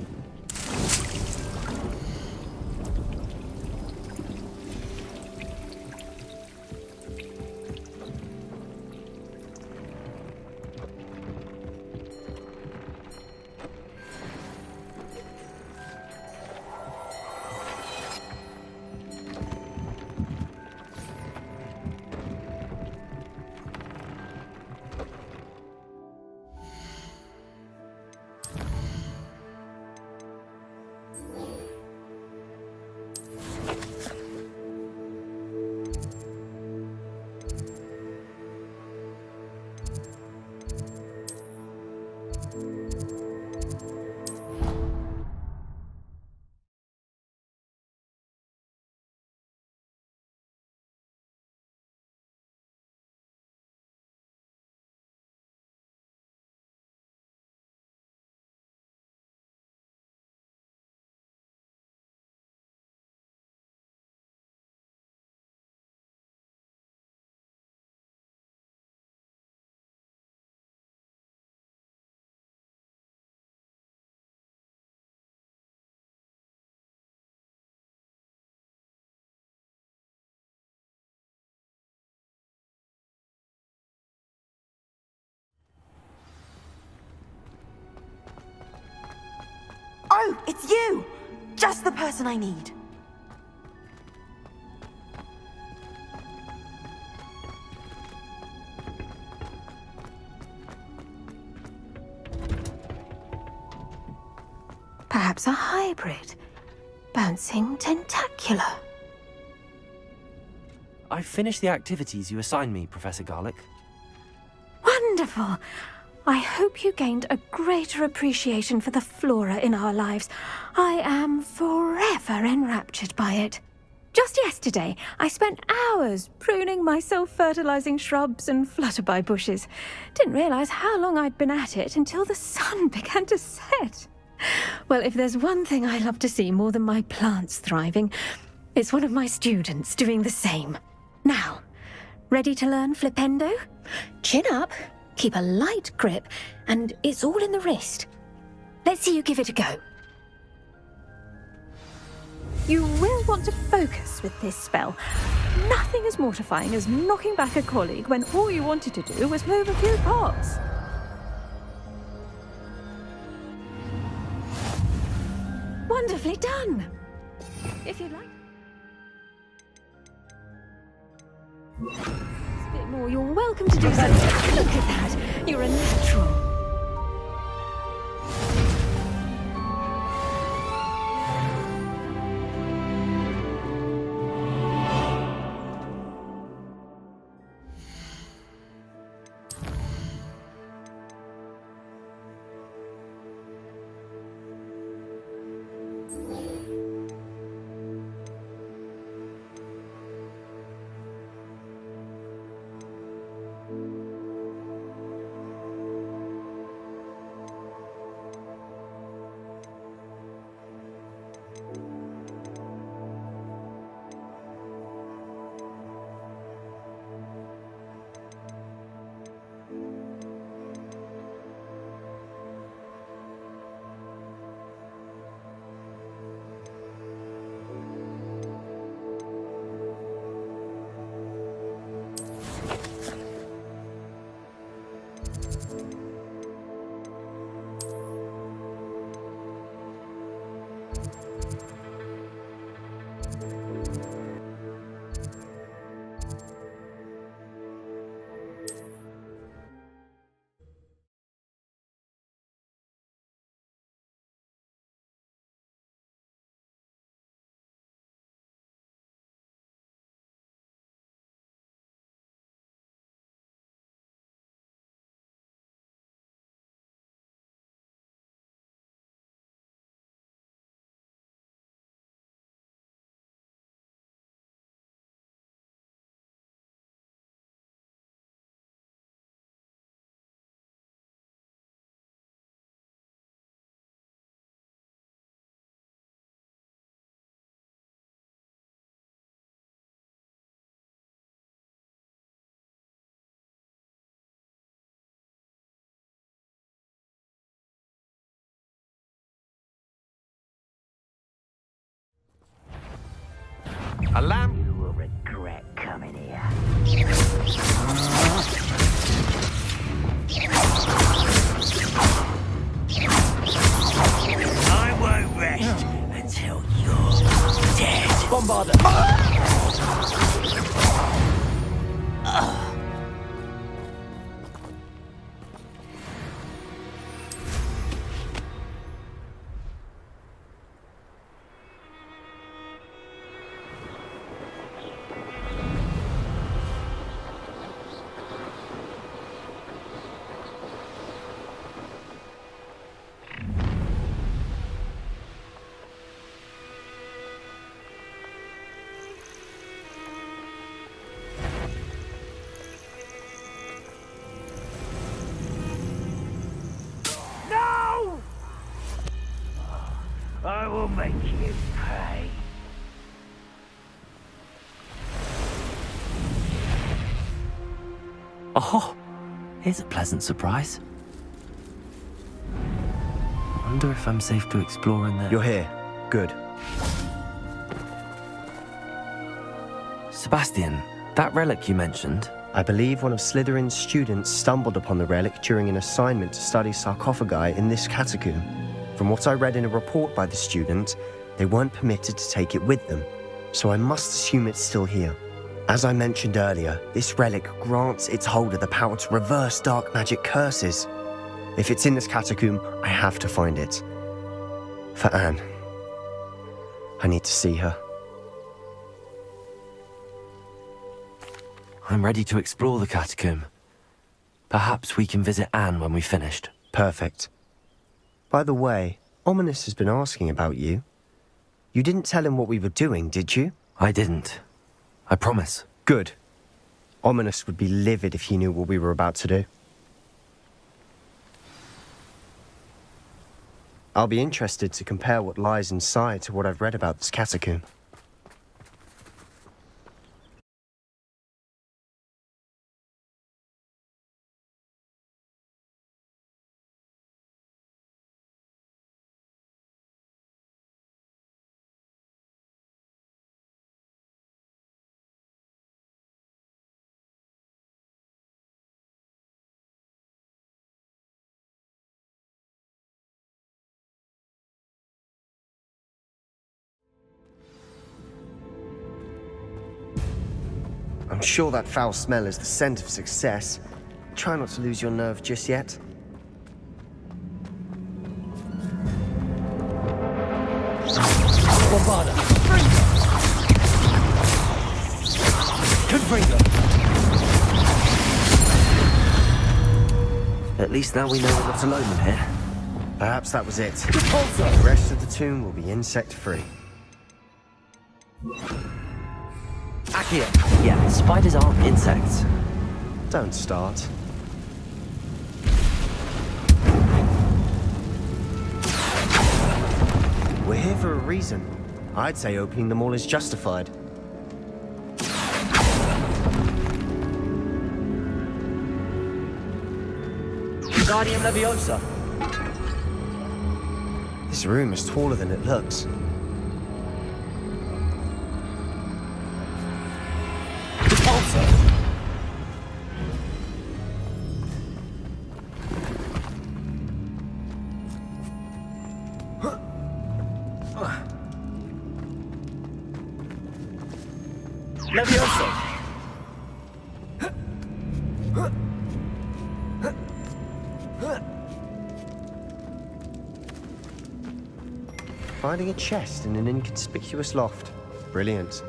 Oh, it's you! Just the person I need. Perhaps a hybrid. Bouncing tentacular. I've finished the activities you assigned me, Professor Garlick. Wonderful! I hope you gained a greater appreciation for the flora in our lives. I am forever enraptured by it. Just yesterday, I spent hours pruning my self-fertilizing shrubs and flutterby bushes. Didn't realize how long I'd been at it until the sun began to set. Well, if there's one thing I love to see more than my plants thriving, it's one of my students doing the same. Now, ready to learn flipendo? Chin up, keep a light grip, and it's all in the wrist. Let's see you give it a go. You will want to focus with this spell. Nothing as mortifying as knocking back a colleague when all you wanted to do was move a few parts. Wonderfully done. If you'd like a bit more, you're welcome to do so. Look at that. You're a natural. A lamp. You will regret coming here. I won't rest until you're dead. Bombarder! I will make you pay. Oh, here's a pleasant surprise. Wonder if I'm safe to explore in there. You're here. Good. Sebastian, that relic you mentioned. I believe one of Slytherin's students stumbled upon the relic during an assignment to study sarcophagi in this catacomb. From what I read in a report by the student, they weren't permitted to take it with them, so I must assume it's still here. As I mentioned earlier, this relic grants its holder the power to reverse dark magic curses. If it's in this catacomb, I have to find it. For Anne. I need to see her. I'm ready to explore the catacomb. Perhaps we can visit Anne when we've finished. Perfect. By the way, Ominous has been asking about you. You didn't tell him what we were doing, did you? I didn't. I promise. Good. Ominous would be livid if he knew what we were about to do. I'll be interested to compare what lies inside to what I've read about this catacomb. I'm sure that foul smell is the scent of success. Try not to lose your nerve just yet. Bombarda! Confringo! At least now we know we're not alone in here. Perhaps that was it. Repulsor! The rest of the tomb will be insect-free. Accio! Yeah, spiders aren't insects. Don't start. We're here for a reason. I'd say opening them all is justified. Guardian Leviosa! This room is taller than it looks. Repulsor! Leviosa! Finding a chest in an inconspicuous loft. Brilliant.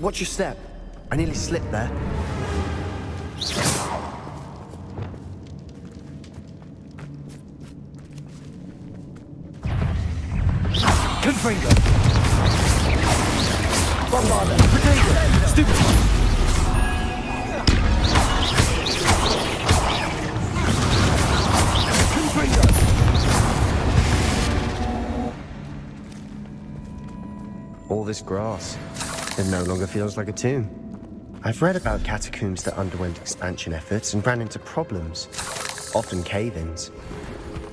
Watch your step. I nearly slipped there. Confringo! Bombarda! Potato! Stupid! Confringo! All this grass. It no longer feels like a tomb. I've read about catacombs that underwent expansion efforts and ran into problems. Often cave-ins.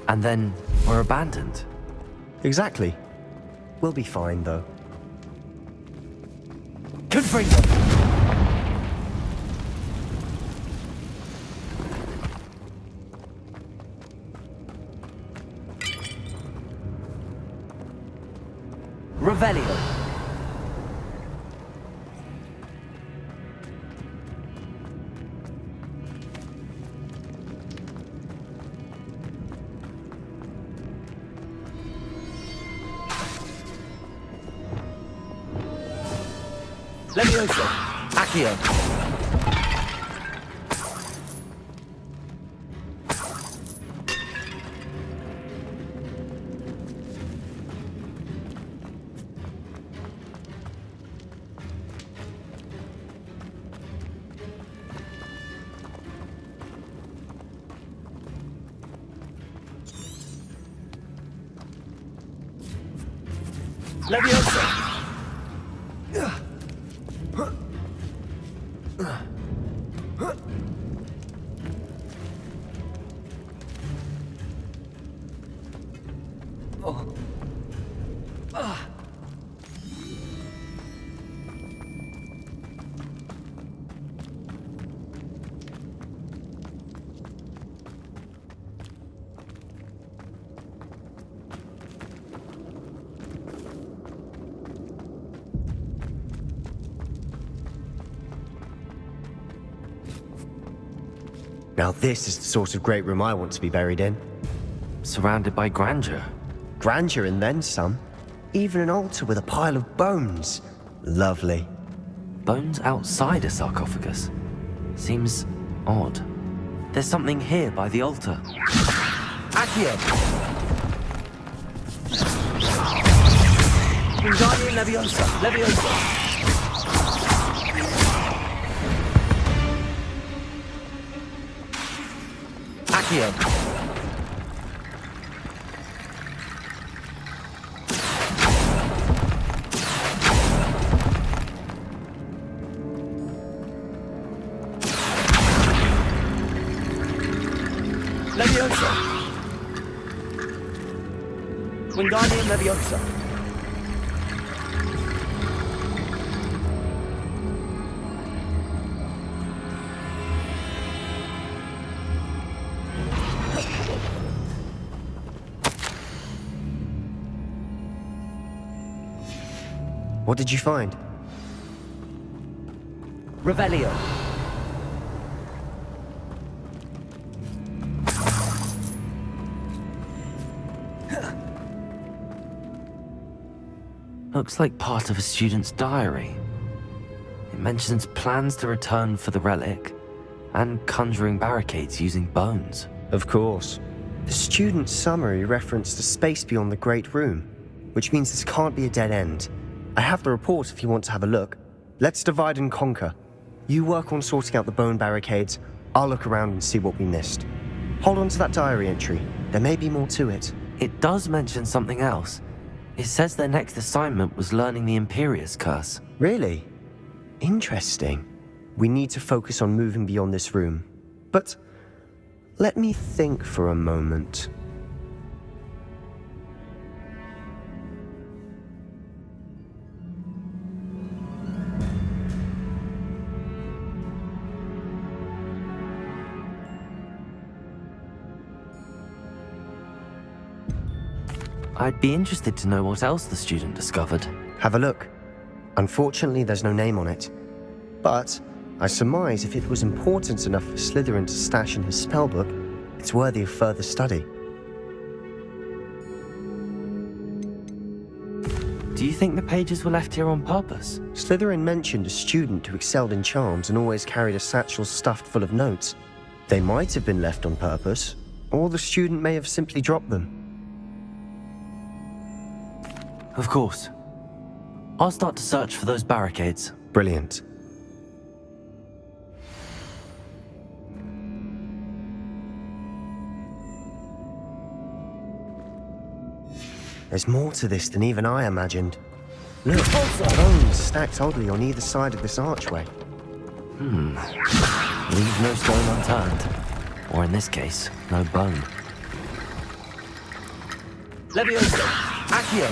And then were abandoned. Exactly. We'll be fine, though. Confringo! Revelio! Leviosa! Accio! Leviosa! Now this is the sort of great room I want to be buried in. Surrounded by grandeur. Grandeur and then some. Even an altar with a pile of bones. Lovely. Bones outside a sarcophagus. Seems odd. There's something here by the altar. Accio! Wingardium Leviosa! Leviosa! Accio! Leviosa! Wingardium Leviosa! What did you find? Revelio! Looks like part of a student's diary. It mentions plans to return for the relic and conjuring barricades using bones. Of course. The student's summary referenced a space beyond the Great Room, which means this can't be a dead end. I have the report if you want to have a look. Let's divide and conquer. You work on sorting out the bone barricades. I'll look around and see what we missed. Hold on to that diary entry. There may be more to it. It does mention something else. It says their next assignment was learning the Imperius Curse. Really? Interesting. We need to focus on moving beyond this room. But let me think for a moment. I'd be interested to know what else the student discovered. Have a look. Unfortunately, there's no name on it. But I surmise if it was important enough for Slytherin to stash in his spellbook, it's worthy of further study. Do you think the pages were left here on purpose? Slytherin mentioned a student who excelled in charms and always carried a satchel stuffed full of notes. They might have been left on purpose, or the student may have simply dropped them. Of course. I'll start to search for those barricades. Brilliant. There's more to this than even I imagined. Look, bones stacked oddly on either side of this archway. Leave no stone unturned. Or in this case, no bone. Leviosa! Accio!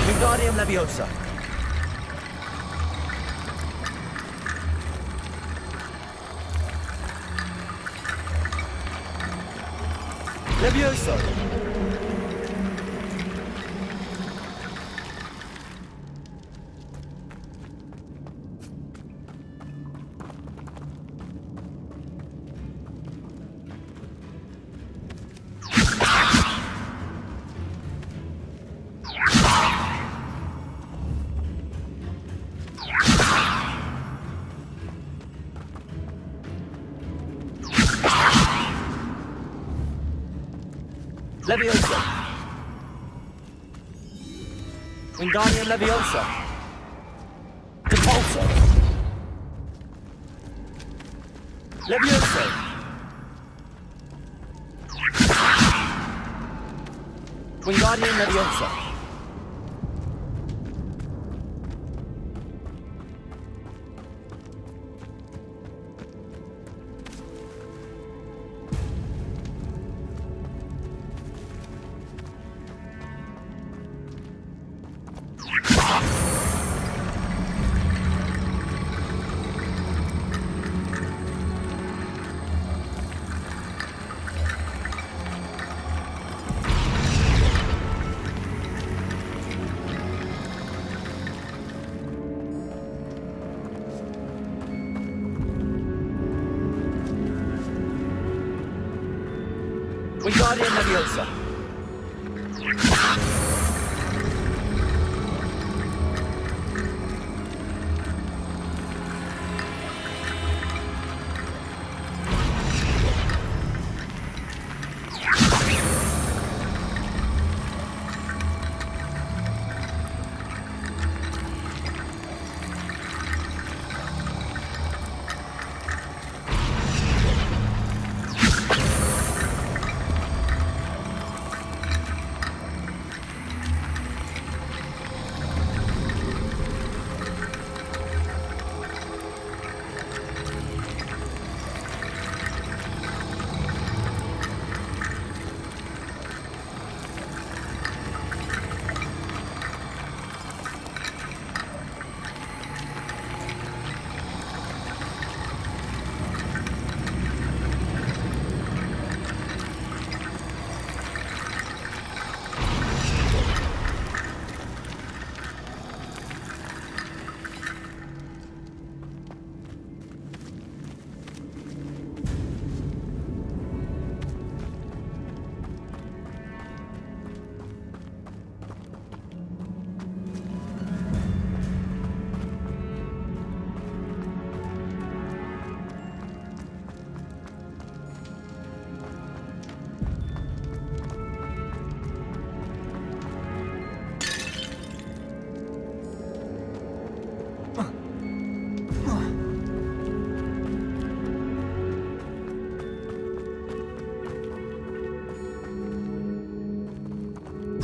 Wingardium Leviosa! Levioso! Leviosa! Wingardium Leviosa! Repulsor! Leviosa! Wingardium Leviosa! Wingardium Leviosa!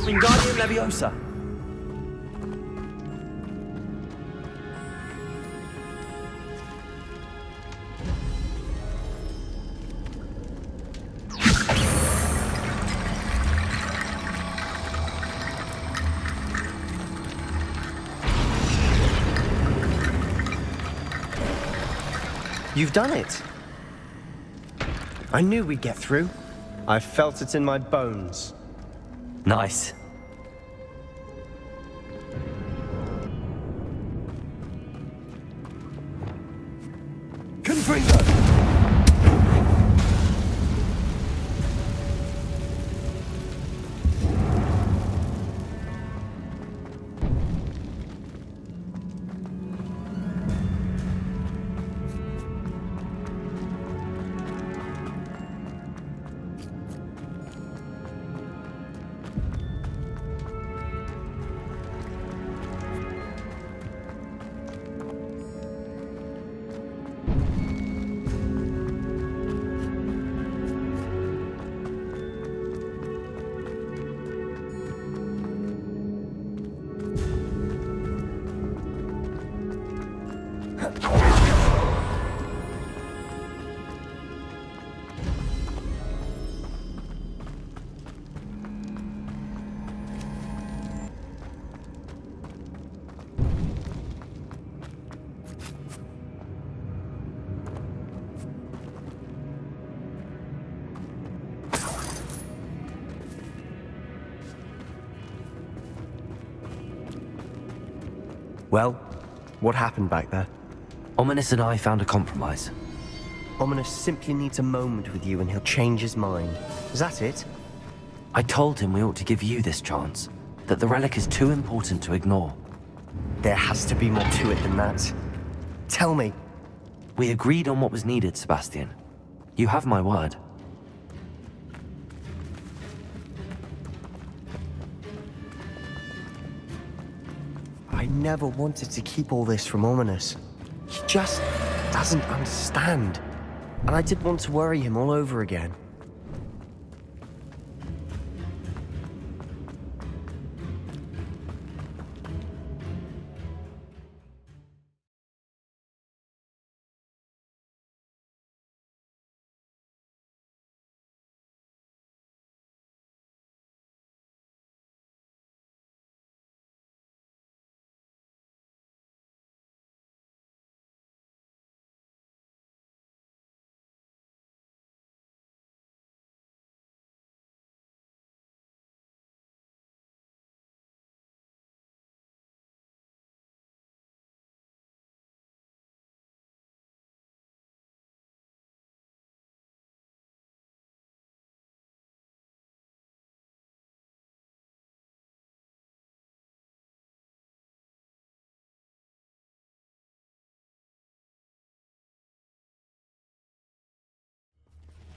Wingardium Leviosa! You've done it! I knew we'd get through. I felt it in my bones. Nice. Confringo! Well, what happened back there? Ominous and I found a compromise. Ominous simply needs a moment with you and he'll change his mind. Is that it? I told him we ought to give you this chance, that the relic is too important to ignore. There has to be more to it than that. Tell me. We agreed on what was needed, Sebastian. You have my word. I never wanted to keep all this from Ominous. He just doesn't understand. And I didn't want to worry him all over again.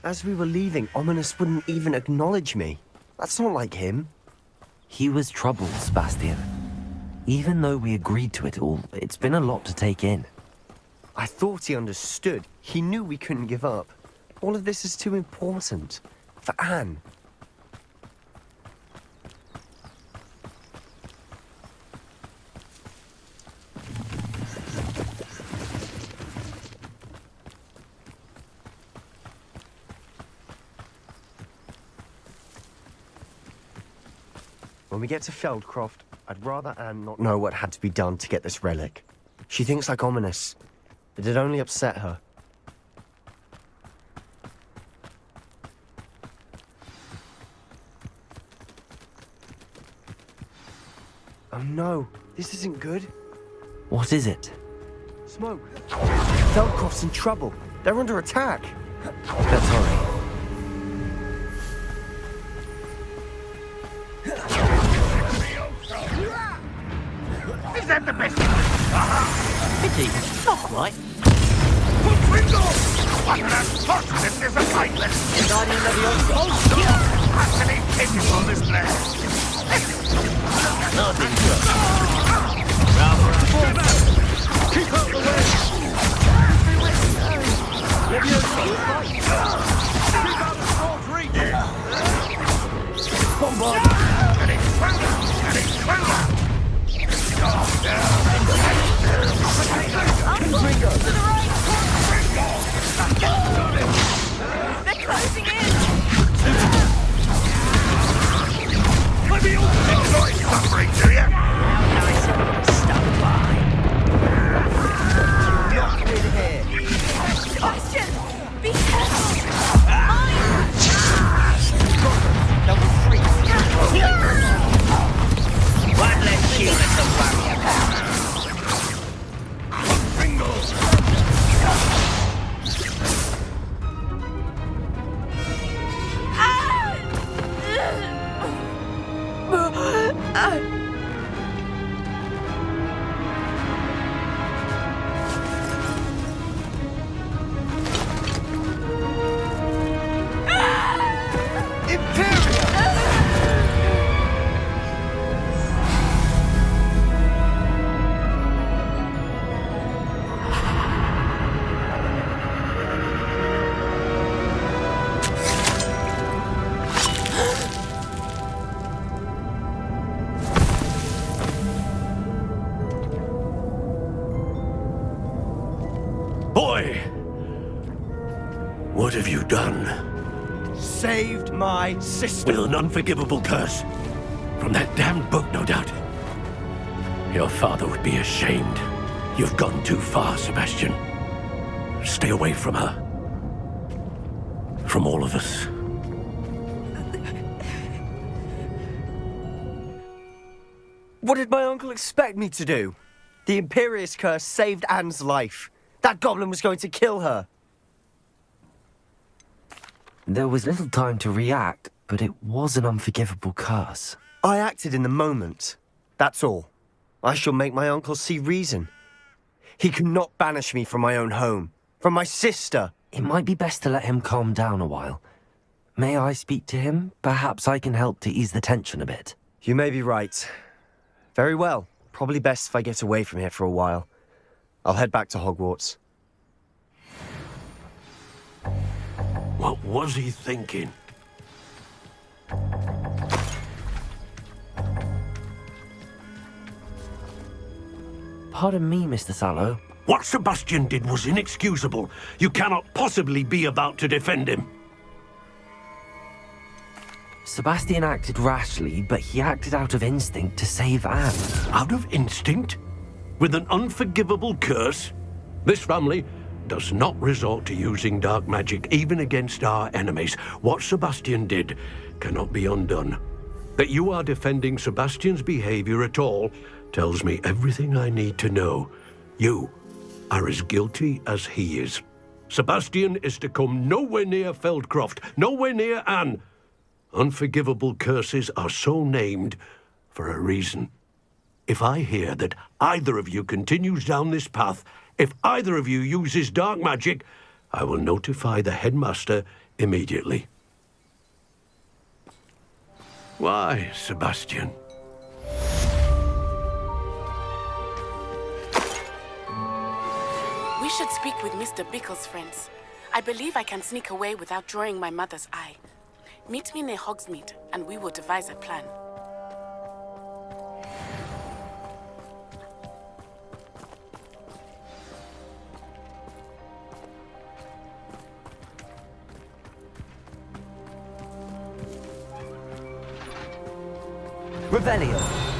As we were leaving, Ominous wouldn't even acknowledge me. That's not like him. He was troubled, Sebastian. Even though we agreed to it all, it's been a lot to take in. I thought he understood. He knew we couldn't give up. All of this is too important. For Anne. When we get to Feldcroft, I'd rather Anne not know what had to be done to get this relic. She thinks like Ominous. It'd only upset her. Oh no, this isn't good. What is it? Smoke. Feldcroft's in trouble. They're under attack. Let's hurry. Is that the best? Pity, not quite. What an unfortunate disappointment! Guardian Leviosa! Utterly capable, this place! Not interesting. Rather Keep out the way! Leviosa! Keep out of Storm's reach! Bombard! Getting closer! Getting closer! They're closing in! Enjoy suffering, do you? Not with here. Sebastian! Be careful! Mine! one less human to worry about. Boy! What have you done? Saved my sister. With an unforgivable curse. From that damned book, no doubt. Your father would be ashamed. You've gone too far, Sebastian. Stay away from her. From all of us. What did my uncle expect me to do? The Imperious curse saved Anne's life. That goblin was going to kill her. There was little time to react, but it was an unforgivable curse. I acted in the moment. That's all. I shall make my uncle see reason. He cannot banish me from my own home, from my sister. It might be best to let him calm down a while. May I speak to him? Perhaps I can help to ease the tension a bit. You may be right. Very well. Probably best if I get away from here for a while. I'll head back to Hogwarts. What was he thinking? Pardon me, Mr. Sallow. What Sebastian did was inexcusable. You cannot possibly be about to defend him. Sebastian acted rashly, but he acted out of instinct to save Anne. Out of instinct? With an unforgivable curse? This family does not resort to using dark magic even against our enemies. What Sebastian did cannot be undone. That you are defending Sebastian's behavior at all tells me everything I need to know. You are as guilty as he is. Sebastian is to come nowhere near Feldcroft, nowhere near Anne. Unforgivable curses are so named for a reason. If I hear that either of you continues down this path, if either of you uses dark magic, I will notify the headmaster immediately. Why, Sebastian? We should speak with Mr. Bickle's friends. I believe I can sneak away without drawing my mother's eye. Meet me near Hogsmeade, and we will devise a plan. Revelio.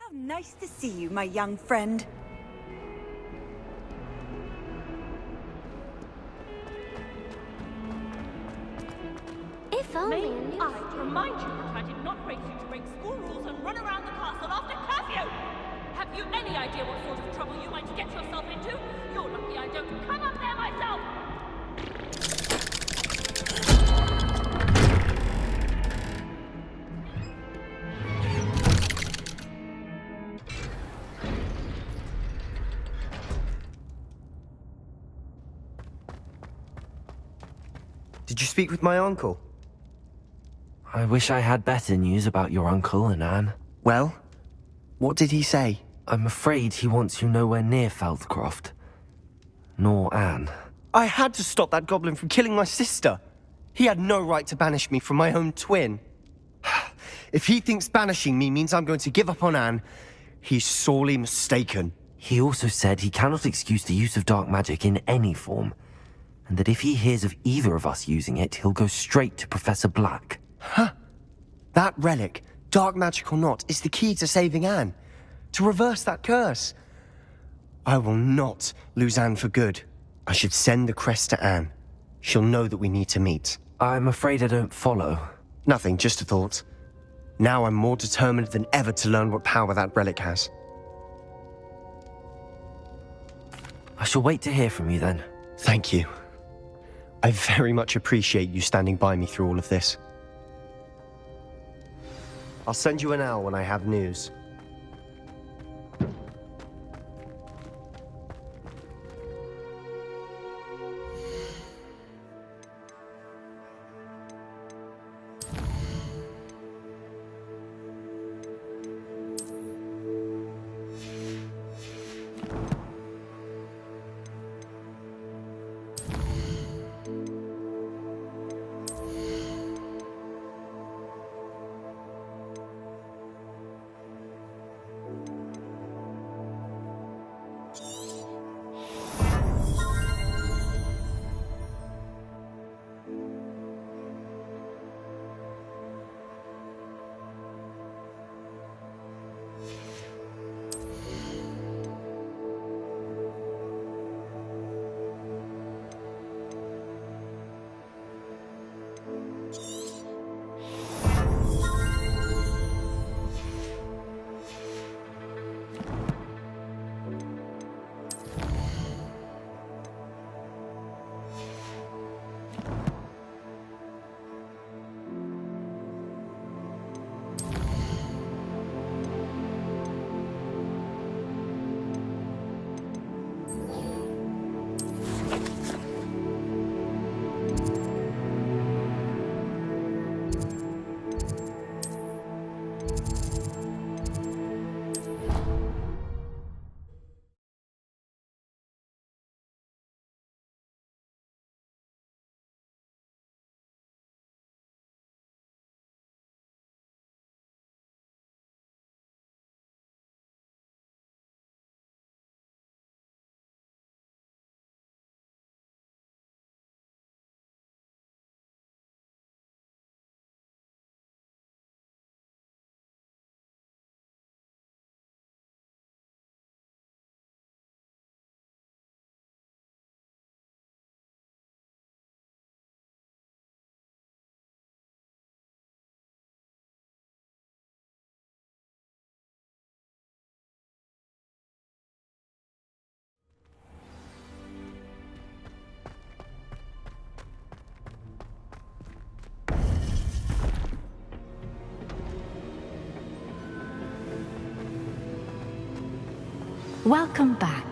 How nice to see you, my young friend. If only May I remind you that I did not raise you to break school rules and run around the castle after curfew! Have you any idea what sort of trouble you might get yourself into? You're lucky I don't come up there myself! Did you speak with my uncle? I wish I had better news about your uncle and Anne. Well, what did he say? I'm afraid he wants you nowhere near Feldcroft. Nor Anne. I had to stop that goblin from killing my sister. He had no right to banish me from my own twin. If he thinks banishing me means I'm going to give up on Anne, he's sorely mistaken. He also said he cannot excuse the use of dark magic in any form, and that if he hears of either of us using it, he'll go straight to Professor Black. Huh? That relic, dark magic or not, is the key to saving Anne. To reverse that curse. I will not lose Anne for good. I should send the crest to Anne. She'll know that we need to meet. I'm afraid I don't follow. Nothing, just a thought. Now I'm more determined than ever to learn what power that relic has. I shall wait to hear from you then. Thank you. I very much appreciate you standing by me through all of this. I'll send you an owl when I have news. Welcome back.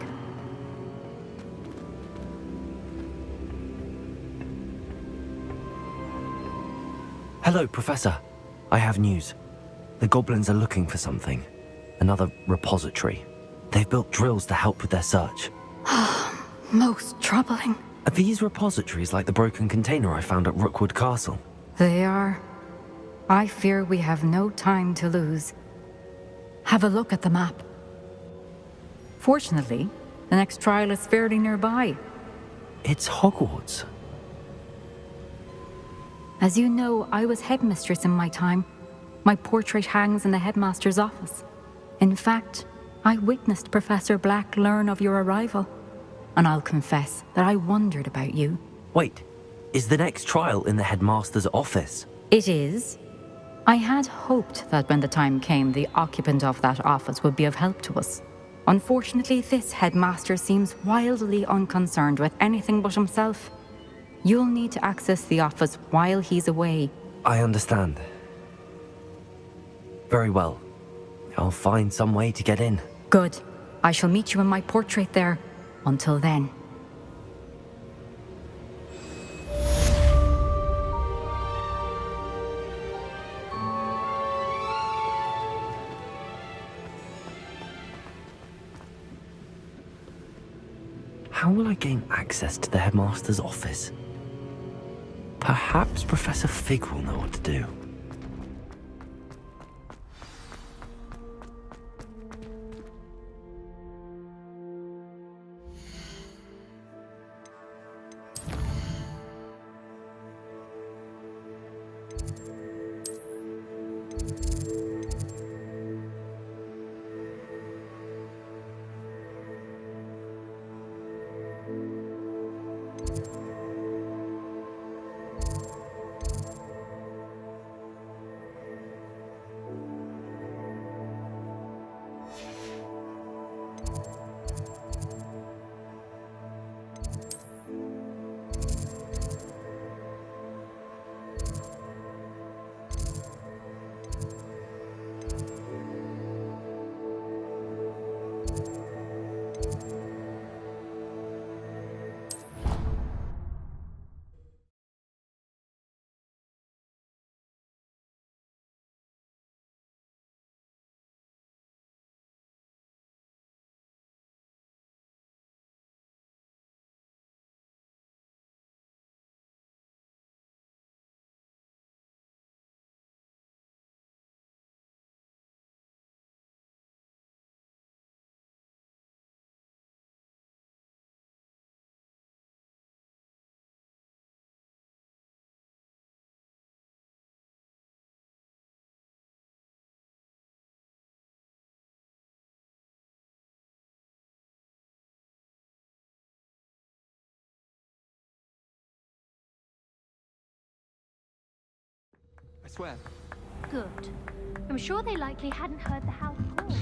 Hello, Professor. I have news. The goblins are looking for something. Another repository. They've built drills to help with their search. Most troubling. Are these repositories like the broken container I found at Rookwood Castle? They are. I fear we have no time to lose. Have a look at the map. Fortunately, the next trial is fairly nearby. It's Hogwarts. As you know, I was headmistress in my time. My portrait hangs in the headmaster's office. In fact, I witnessed Professor Black learn of your arrival. And I'll confess that I wondered about you. Wait, is the next trial in the headmaster's office? It is. I had hoped that when the time came, the occupant of that office would be of help to us. Unfortunately, this headmaster seems wildly unconcerned with anything but himself. You'll need to access the office while he's away. I understand. Very well. I'll find some way to get in. Good. I shall meet you in my portrait there. Until then. How will I gain access to the headmaster's office? Perhaps Professor Fig will know what to do. I swear. Good. I'm sure they likely hadn't heard the house call.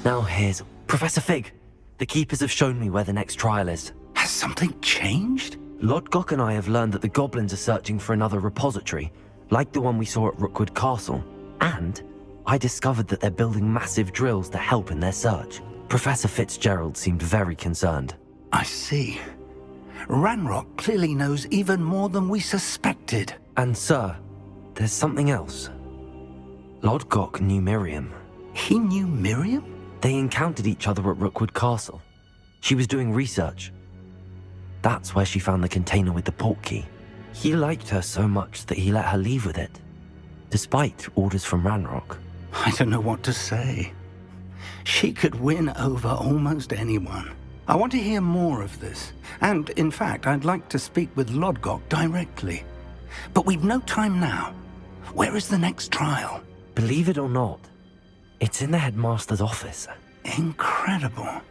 Now here's Professor Fig. The keepers have shown me where the next trial is. Has something changed? Lodgok and I have learned that the goblins are searching for another repository, like the one we saw at Rookwood Castle. And I discovered that they're building massive drills to help in their search. Professor Fitzgerald seemed very concerned. I see. Ranrock clearly knows even more than we suspected. And sir, there's something else. Lodgok knew Miriam. He knew Miriam? They encountered each other at Rookwood Castle. She was doing research. That's where she found the container with the portkey. He liked her so much that he let her leave with it, despite orders from Ranrock. I don't know what to say. She could win over almost anyone. I want to hear more of this. And, in fact, I'd like to speak with Lodgok directly. But we've no time now. Where is the next trial? Believe it or not, it's in the headmaster's office. Incredible.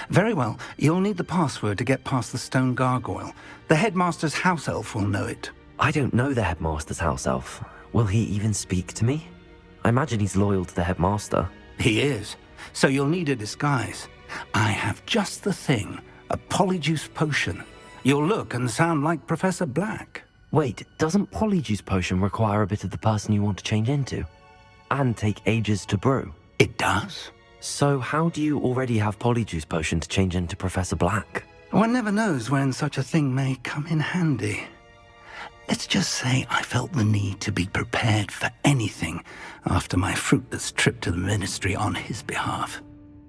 Very well, you'll need the password to get past the stone gargoyle. The headmaster's house elf will know it. I don't know the headmaster's house elf. Will he even speak to me? I imagine he's loyal to the headmaster. He is. So you'll need a disguise. I have just the thing. A polyjuice potion. You'll look and sound like Professor Black. Wait, doesn't polyjuice potion require a bit of the person you want to change into? And take ages to brew? It does. So how do you already have polyjuice potion to change into Professor Black? One never knows when such a thing may come in handy. Let's just say I felt the need to be prepared for anything after my fruitless trip to the ministry on his behalf.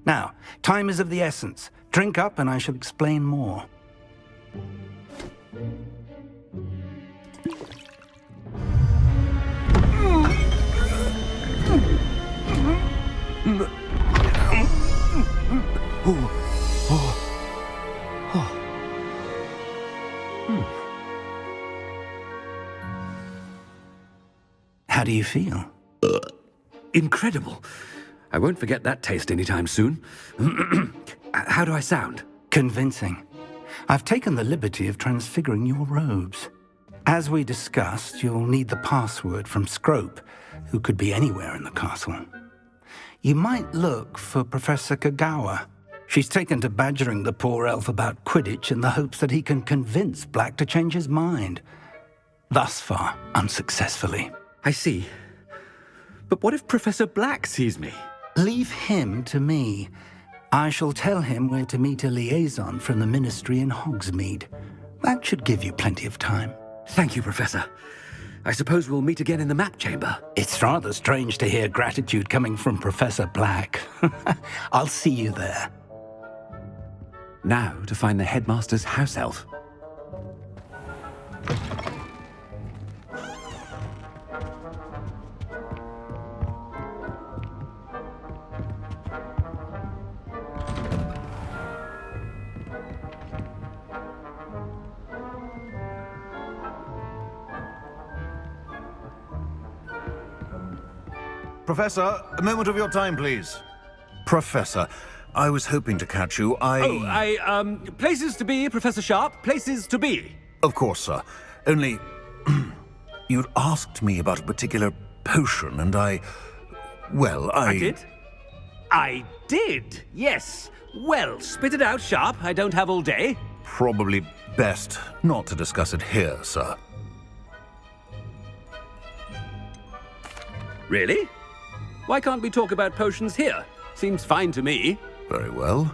Now, time is of the essence. Drink up and I shall explain more. How do you feel? incredible. I won't forget that taste anytime soon. How do I sound? Convincing. I've taken the liberty of transfiguring your robes. As we discussed, you'll need the password from Scrope, who could be anywhere in the castle. You might look for Professor Kagawa. She's taken to badgering the poor elf about Quidditch in the hopes that he can convince Black to change his mind. Thus far, unsuccessfully. I see. But what if Professor Black sees me? Leave him to me. I shall tell him where to meet a liaison from the Ministry in Hogsmeade. That should give you plenty of time. Thank you, Professor. I suppose we'll meet again in the map chamber. It's rather strange to hear gratitude coming from Professor Black. I'll see you there. Now to find the headmaster's house elf. Professor, a moment of your time, please. Professor, I was hoping to catch you. Places to be, Professor Sharp, places to be. Of course, sir. Only, you'd asked me about a particular potion, and I did? I did, yes. Well, spit it out, Sharp. I don't have all day. Probably best not to discuss it here, sir. Really? Why can't we talk about potions here? Seems fine to me. Very well.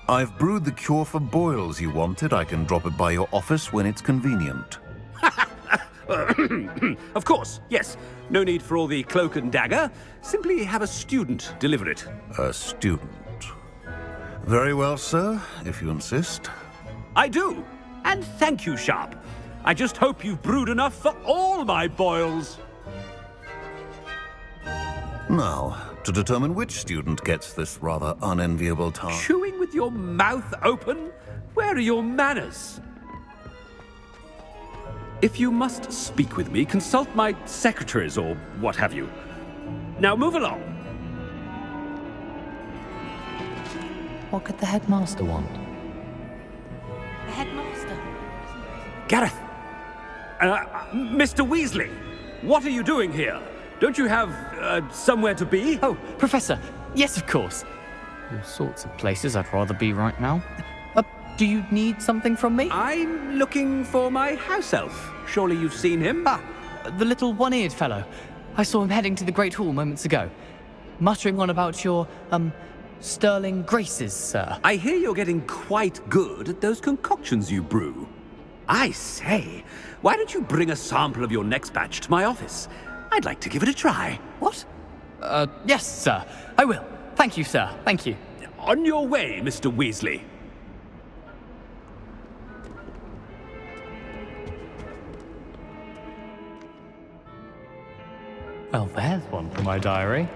I've brewed the cure for boils you wanted. I can drop it by your office when it's convenient. Of course, yes. No need for all the cloak and dagger. Simply have a student deliver it. A student. Very well, sir, if you insist. I do. And thank you, Sharp. I just hope you've brewed enough for all my boils. Now, to determine which student gets this rather unenviable task. Chewing with your mouth open? Where are your manners? If you must speak with me, consult my secretaries or what have you. Now move along. What could the headmaster want? The headmaster. Gareth! Mr. Weasley, what are you doing here? Don't you have, somewhere to be? Oh, Professor, yes, of course. All sorts of places I'd rather be right now. Do you need something from me? I'm looking for my house elf. Surely you've seen him? Ah, the little one-eared fellow. I saw him heading to the Great Hall moments ago, muttering on about your, sterling graces, sir. I hear you're getting quite good at those concoctions you brew. I say, why don't you bring a sample of your next batch to my office? I'd like to give it a try. What? Yes, sir. I will. Thank you, sir. Thank you. On your way, Mr. Weasley. Well, there's one for my diary.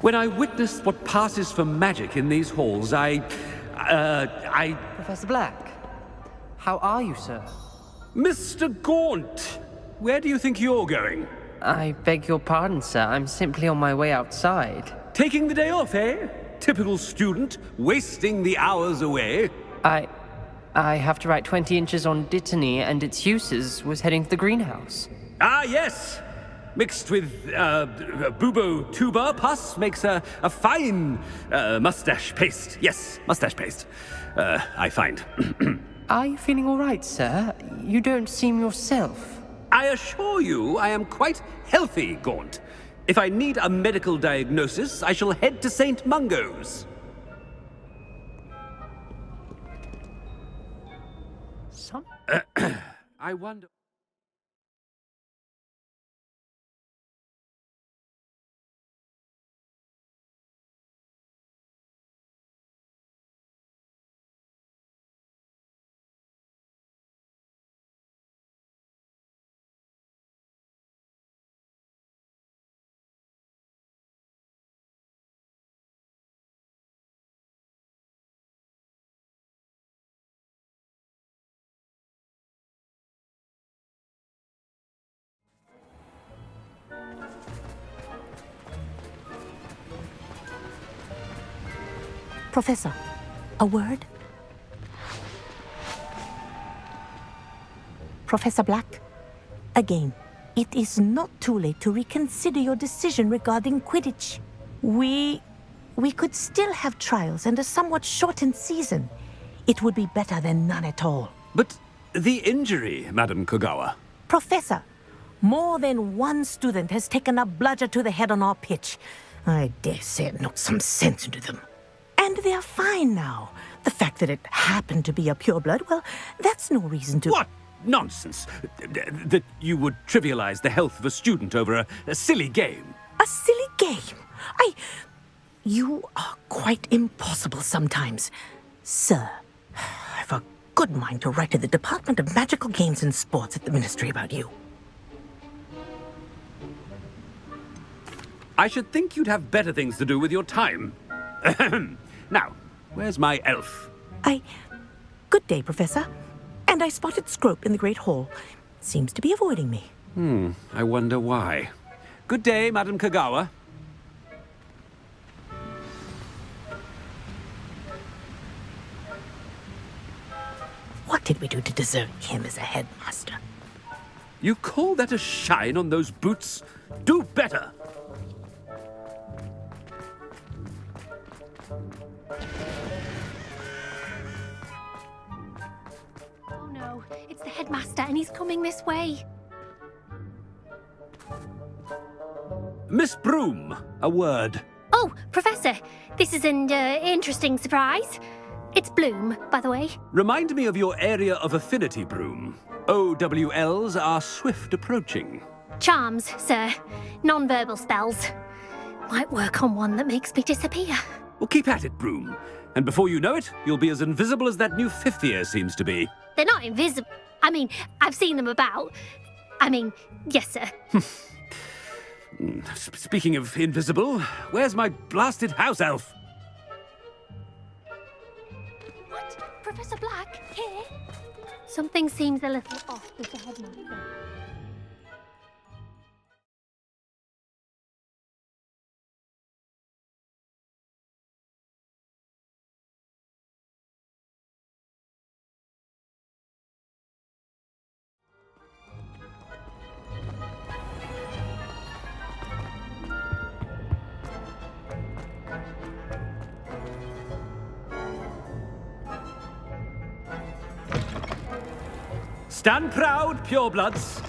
When I witness what passes for magic in these halls, Professor Black, how are you, sir? Mr. Gaunt, where do you think you're going? I beg your pardon, sir. I'm simply on my way outside. Taking the day off, eh? Typical student, wasting the hours away. I have to write 20 inches on Dittany and its uses. Was heading to the greenhouse. Ah, yes! Mixed with bubo tuber pus makes a fine mustache paste. Yes, mustache paste. I find. Are you feeling all right, sir? You don't seem yourself. I assure you I am quite healthy, Gaunt. If I need a medical diagnosis, I shall head to St. Mungo's. I wonder... Professor, a word? Professor Black, again, it is not too late to reconsider your decision regarding Quidditch. We could still have trials and a somewhat shortened season. It would be better than none at all. But the injury, Madam Kogawa. Professor, more than one student has taken a bludger to the head on our pitch. I dare say it knocked some sense into them. And they're fine now. The fact that it happened to be a pureblood, well, that's no reason to... What nonsense! That you would trivialize the health of a student over a silly game. A silly game? You are quite impossible sometimes. Sir, I've a good mind to write to the Department of Magical Games and Sports at the Ministry about you. I should think you'd have better things to do with your time. Now, where's my elf? Good day, Professor. And I spotted Scrope in the Great Hall. Seems to be avoiding me. I wonder why. Good day, Madam Kogawa. What did we do to deserve him as a headmaster? You call that a shine on those boots? Do better! Oh no, it's the headmaster and he's coming this way. Miss Broom, a word. Oh, Professor, this is an interesting surprise. It's Bloom, by the way. Remind me of your area of affinity, Broom. OWLs are swift approaching. Charms, sir. Non-verbal spells. Might work on one that makes me disappear. Well, keep at it, Broom. And before you know it, you'll be as invisible as that new fifth year seems to be. They're not invisible. I mean, I've seen them about. I mean, yes, sir. Speaking of invisible, where's my blasted house elf? What? Professor Black? Here? Something seems a little off with the headmaster. Stand proud, purebloods.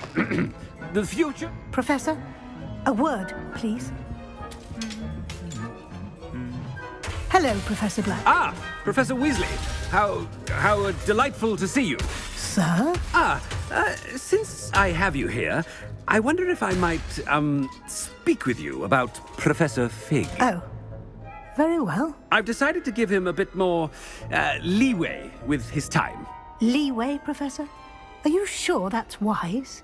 The future... Professor, a word, please. Hello, Professor Black. Ah, Professor Weasley. How delightful to see you. Sir? Since I have you here, I wonder if I might, speak with you about Professor Fig. Oh, very well. I've decided to give him a bit more, leeway with his time. Leeway, Professor? Are you sure that's wise?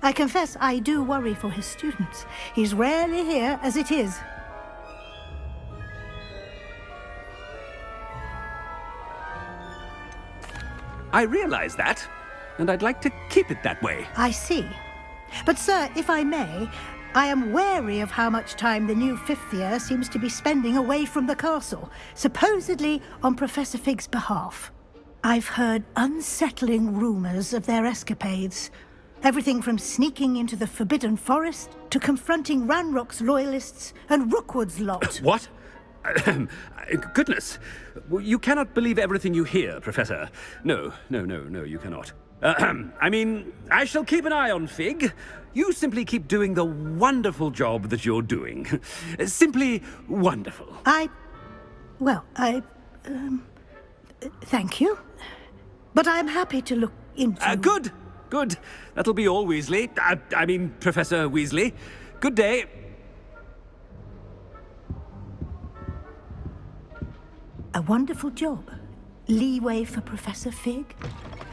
I confess I do worry for his students. He's rarely here as it is. I realize that, and I'd like to keep it that way. I see. But, sir, if I may, I am wary of how much time the new fifth year seems to be spending away from the castle, supposedly on Professor Fig's behalf. I've heard unsettling rumors of their escapades. Everything from sneaking into the Forbidden Forest to confronting Ranrock's loyalists and Rookwood's lot. What? Goodness. You cannot believe everything you hear, Professor. No, you cannot. I mean, I shall keep an eye on Fig. You simply keep doing the wonderful job that you're doing. Simply wonderful. Thank you. But I'm happy to look into... Good. That'll be all, Weasley. I mean, Professor Weasley. Good day. A wonderful job. Leeway for Professor Fig.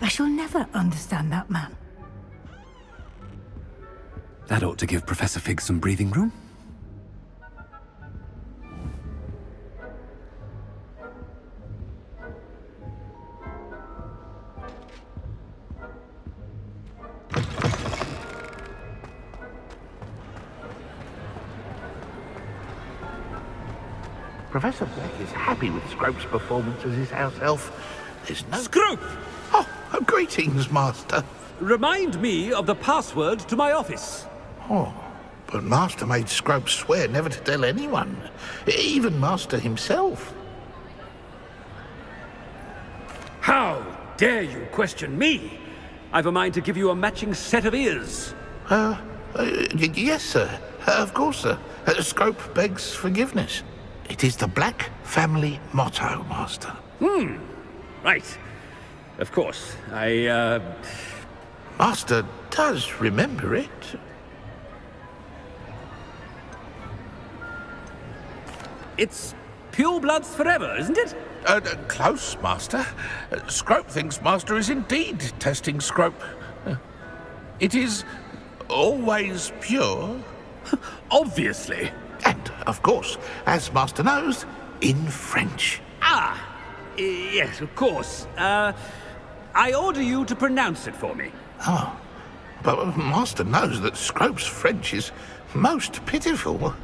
I shall never understand that man. That ought to give Professor Fig some breathing room. Professor Black is happy with Scrope's performance as his house elf. There's no... Scrope! Oh, greetings, Master. Remind me of the password to my office. Oh, but Master made Scrope swear never to tell anyone, even Master himself. How dare you question me? I've a mind to give you a matching set of ears. Yes, sir. Of course, sir. Scrope begs forgiveness. It is the Black family motto, Master. Right. Of course. Master does remember it. It's pure bloods forever, isn't it? Close, Master. Scrope thinks Master is indeed testing Scrope. It is always pure. Obviously. And, of course, as Master knows, in French. Yes, of course. I order you to pronounce it for me. Oh, but Master knows that Scrope's French is most pitiful.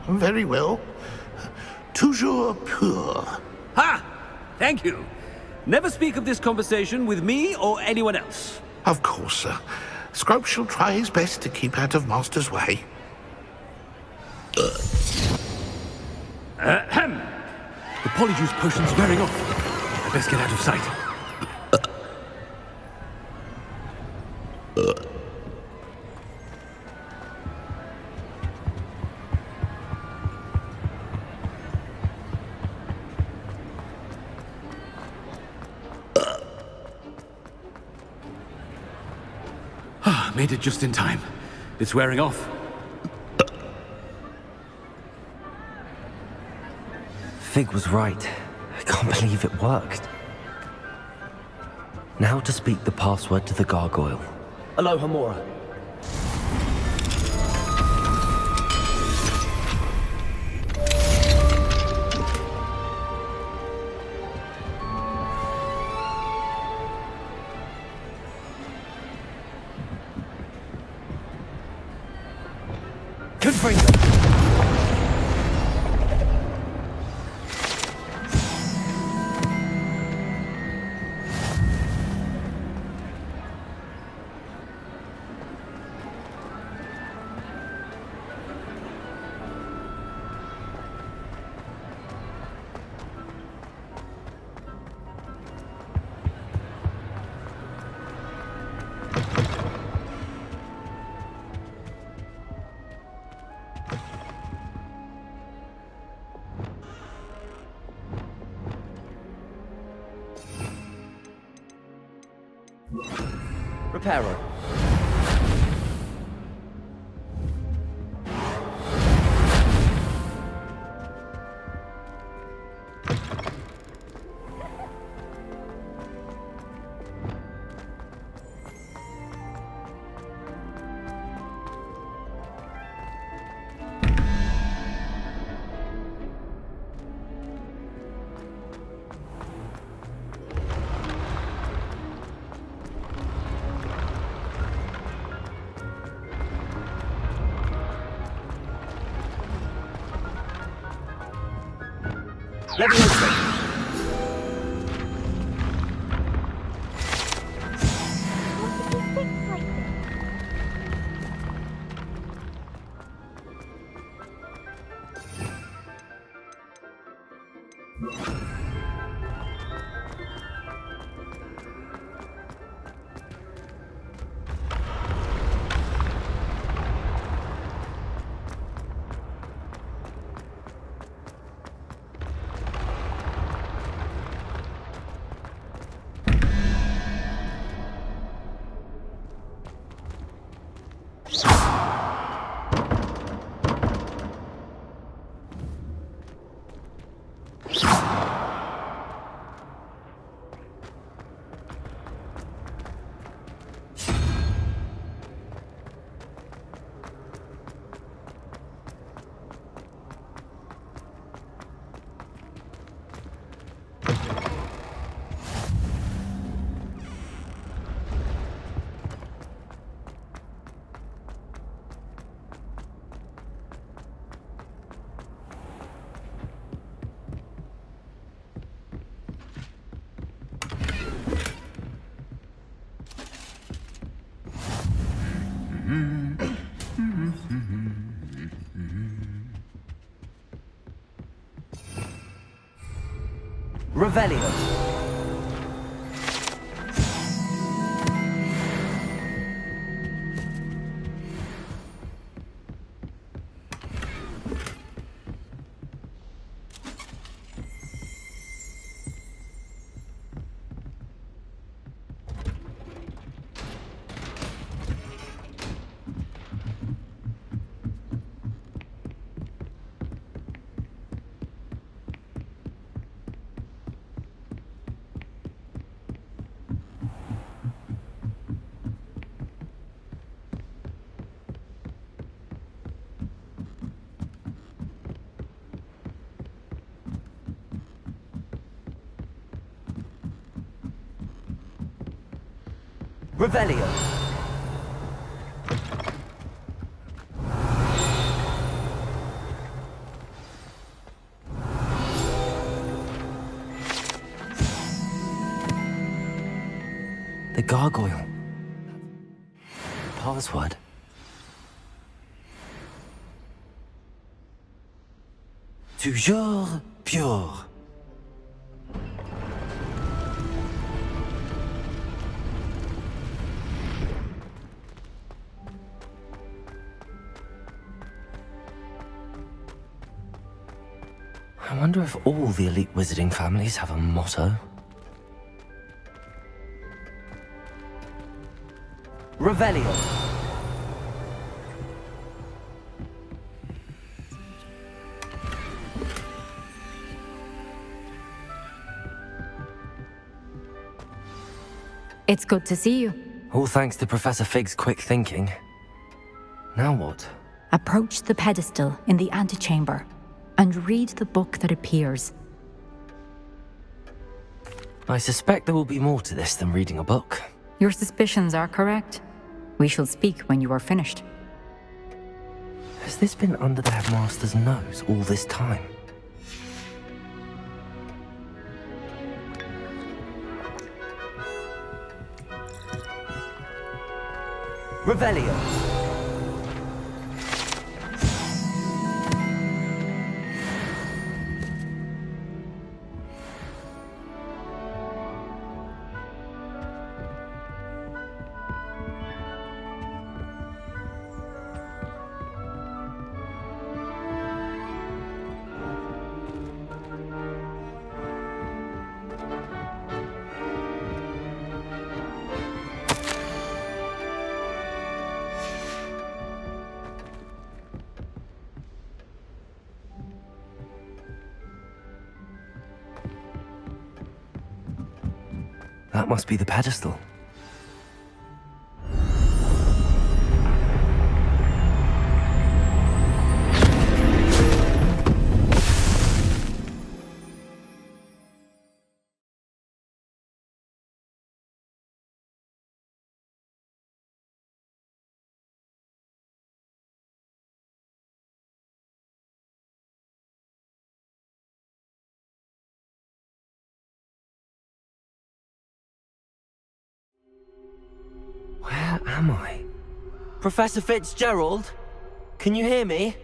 Very well. Toujours pur. Ha! Thank you. Never speak of this conversation with me or anyone else. Of course, sir. Scrope shall try his best to keep out of Master's way. Ahem. The polyjuice potion's wearing off. I best get out of sight. Made it just in time. It's wearing off. Fig was right. I can't believe it worked. Now to speak the password to the gargoyle. Aloha Mora. Good for you. Repairer. Let me know. Revelio. Revelio. The gargoyle. Password. Toujours pure. I wonder if all the elite wizarding families have a motto. Revelio. It's good to see you. All thanks to Professor Fig's quick thinking. Now what? Approach the pedestal in the antechamber and read the book that appears. I suspect there will be more to this than reading a book. Your suspicions are correct. We shall speak when you are finished. Has this been under the headmaster's nose all this time? Revelio. That must be the pedestal. Where am I? Professor Fitzgerald? Can you hear me?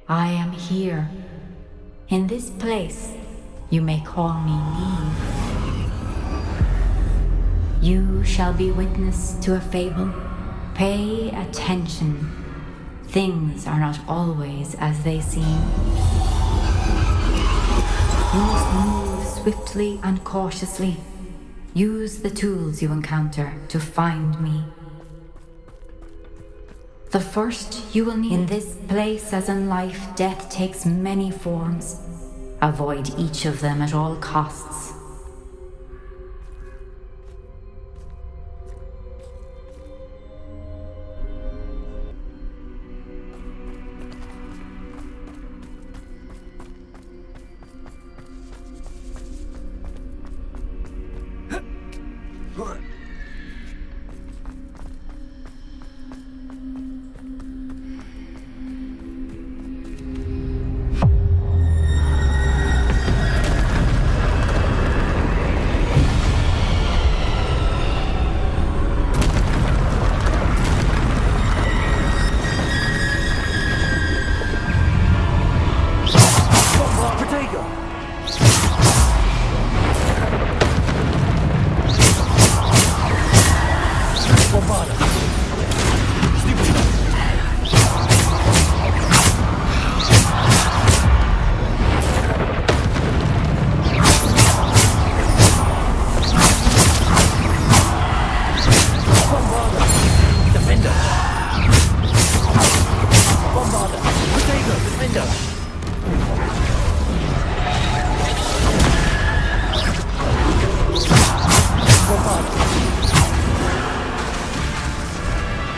I am here. In this place, you may call me Neve. You shall be witness to a fable. Pay attention. Things are not always as they seem. You must move swiftly and cautiously. Use the tools you encounter to find me. The first you will need in this place, as in life, death takes many forms. Avoid each of them at all costs.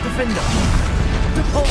Defender! Deploy!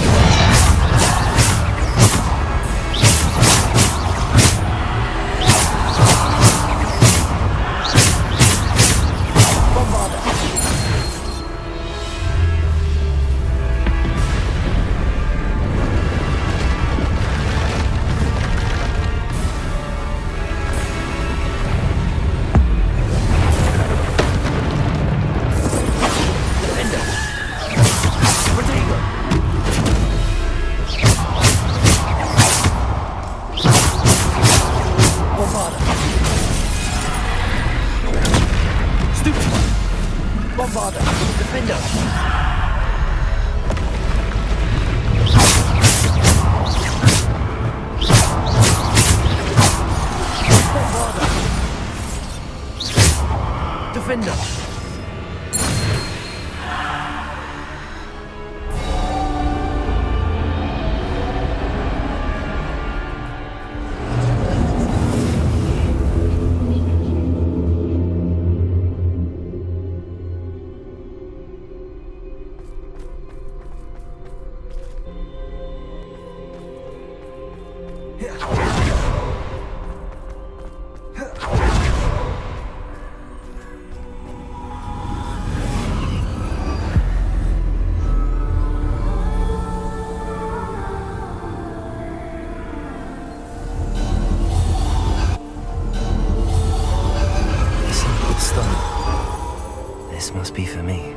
This must be for me.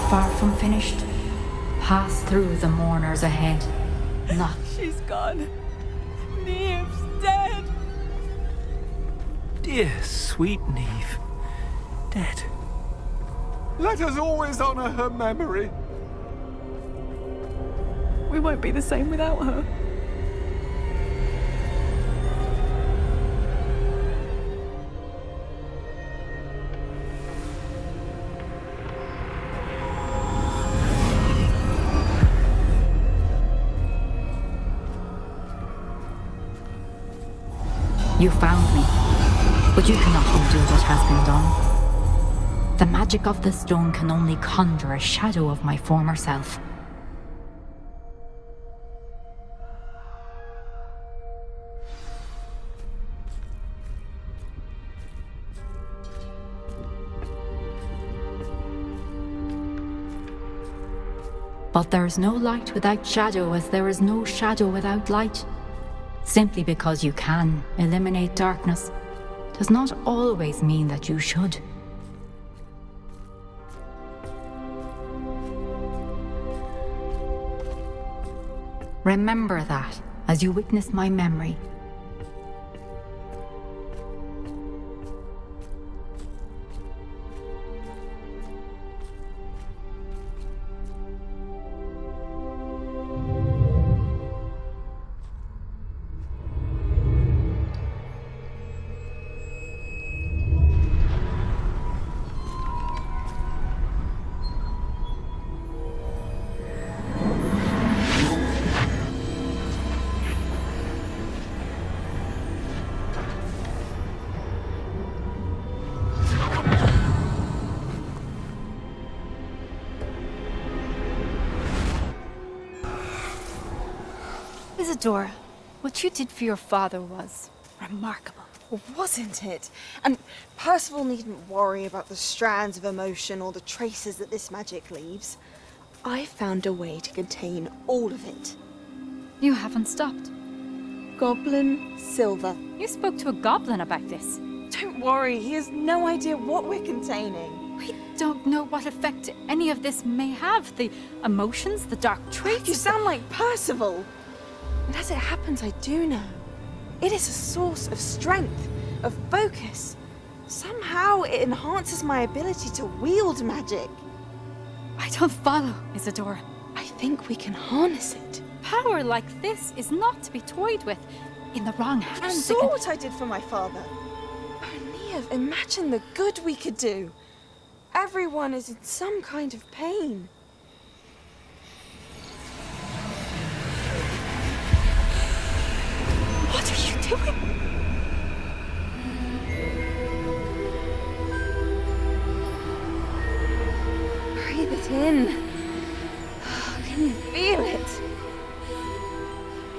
Far from finished. Pass through the mourners ahead. Not. She's gone. Neve's dead. Dear sweet Neve. Dead. Let us always honor her memory. We won't be the same without her. You found me, but you cannot undo what has been done. The magic of the stone can only conjure a shadow of my former self. But there is no light without shadow, as there is no shadow without light. Simply because you can eliminate darkness does not always mean that you should. Remember that as you witness my memory. Isadora, what you did for your father was remarkable. Well, wasn't it? And Percival needn't worry about the strands of emotion or the traces that this magic leaves. I found a way to contain all of it. You haven't stopped. Goblin silver. You spoke to a goblin about this. Don't worry, he has no idea what we're containing. We don't know what effect any of this may have. The emotions, the dark traits. You sound like Percival. And as it happens, I do know. It is a source of strength, of focus. Somehow it enhances my ability to wield magic. I don't follow, Isadora. I think we can harness it. Power like this is not to be toyed with. In the wrong You hands, it saw can... what I did for my father. O'Neill, imagine the good we could do. Everyone is in some kind of pain. What are you doing? Breathe it in. Can you feel it?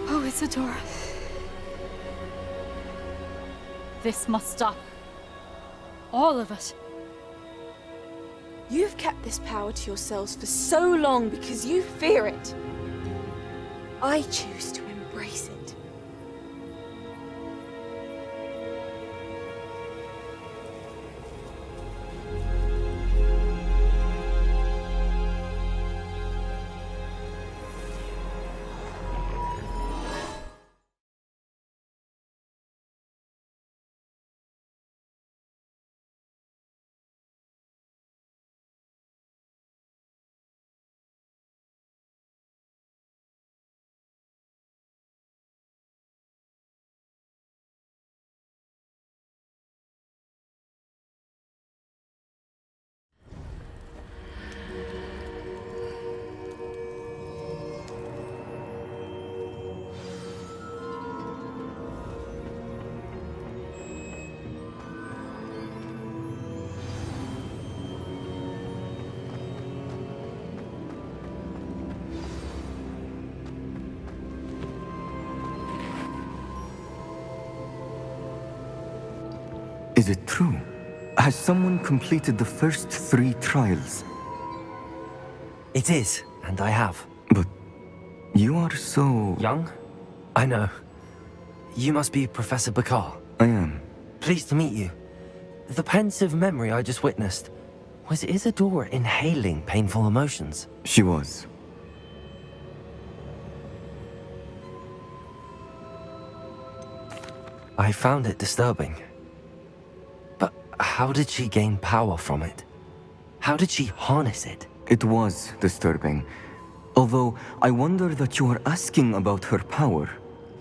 Oh, Isadora. This must stop. All of it. You've kept this power to yourselves for so long because you fear it. I choose to embrace it. Is it true? Has someone completed the first 3 trials? It is, and I have. But you are so... Young? I know. You must be Professor Bakar. I am. Pleased to meet you. The pensive memory I just witnessed, was Isadora inhaling painful emotions? She was. I found it disturbing. But how did she gain power from it? How did she harness it? It was disturbing. Although, I wonder that you are asking about her power.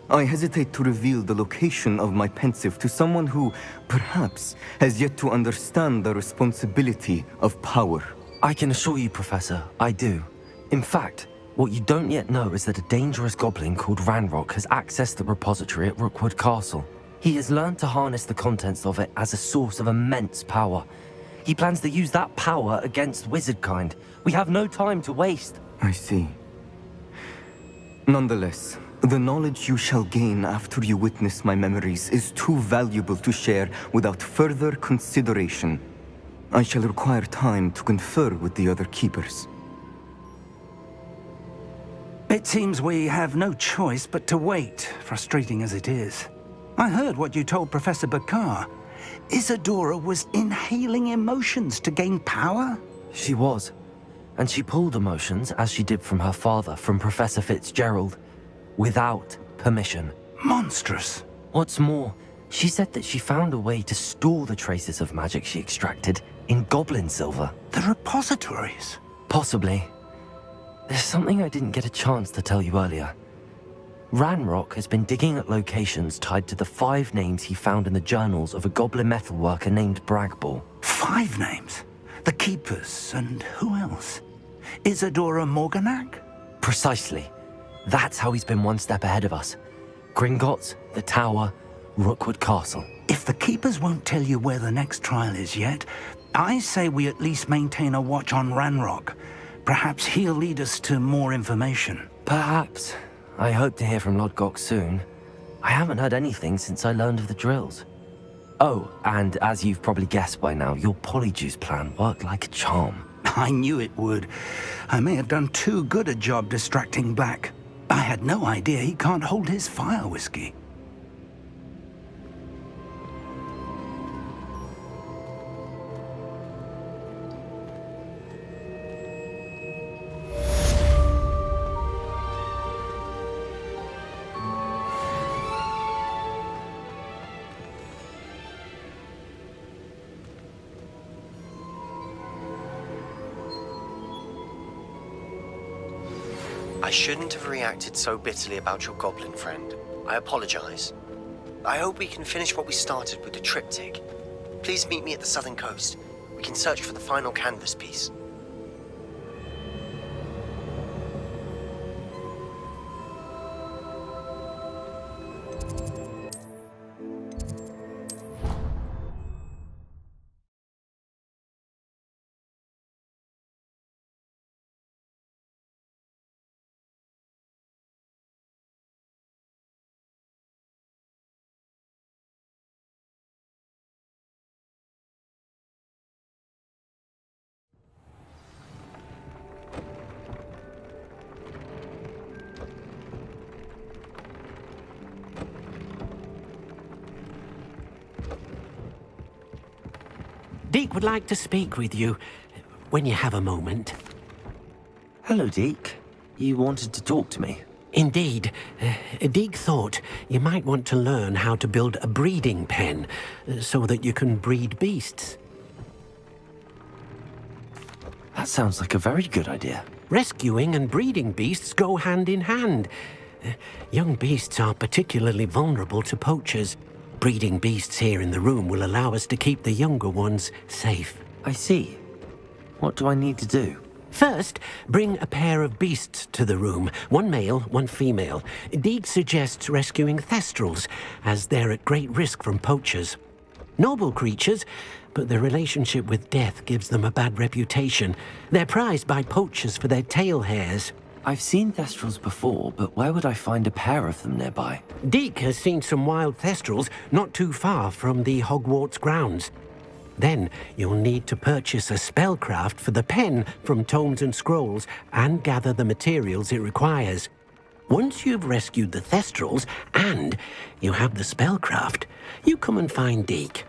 I hesitate to reveal the location of my pensive to someone who, perhaps, has yet to understand the responsibility of power. I can assure you, Professor, I do. In fact, what you don't yet know is that a dangerous goblin called Ranrock has accessed the repository at Rookwood Castle. He has learned to harness the contents of it as a source of immense power. He plans to use that power against wizardkind. We have no time to waste. I see. Nonetheless, the knowledge you shall gain after you witness my memories is too valuable to share without further consideration. I shall require time to confer with the other keepers. It seems we have no choice but to wait, frustrating as it is. I heard what you told Professor Bakar. Isadora was inhaling emotions to gain power? She was. And she pulled emotions, as she did from her father, from Professor Fitzgerald, without permission. Monstrous. What's more, she said that she found a way to store the traces of magic she extracted in goblin silver. The repositories? Possibly. There's something I didn't get a chance to tell you earlier. Ranrock has been digging at locations tied to the 5 names he found in the journals of a goblin metalworker named Bragball. 5 names? The Keepers, and who else? Isadora Morganac? Precisely. That's how he's been one step ahead of us. Gringotts, the Tower, Rookwood Castle. If the Keepers won't tell you where the next trial is yet, I say we at least maintain a watch on Ranrock. Perhaps he'll lead us to more information. Perhaps. I hope to hear from Lodgok soon. I haven't heard anything since I learned of the drills. Oh, and as you've probably guessed by now, your polyjuice plan worked like a charm. I knew it would. I may have done too good a job distracting Black. I had no idea he can't hold his fire whiskey. I shouldn't have reacted so bitterly about your goblin friend. I apologize. I hope we can finish what we started with the triptych. Please meet me at the southern coast. We can search for the final canvas piece. Deke would like to speak with you when you have a moment. Hello, Deke. You wanted to talk to me? Indeed. Deke thought you might want to learn how to build a breeding pen so that you can breed beasts. That sounds like a very good idea. Rescuing and breeding beasts go hand in hand. Young beasts are particularly vulnerable to poachers. Breeding beasts here in the room will allow us to keep the younger ones safe. I see. What do I need to do? First, bring a pair of beasts to the room. One male, one female. Deke suggests rescuing thestrals, as they're at great risk from poachers. Noble creatures, but their relationship with death gives them a bad reputation. They're prized by poachers for their tail hairs. I've seen thestrals before, but where would I find a pair of them nearby? Deke has seen some wild thestrals not too far from the Hogwarts grounds. Then you'll need to purchase a spellcraft for the pen from Tomes and Scrolls and gather the materials it requires. Once you've rescued the thestrals and you have the spellcraft, you come and find Deke.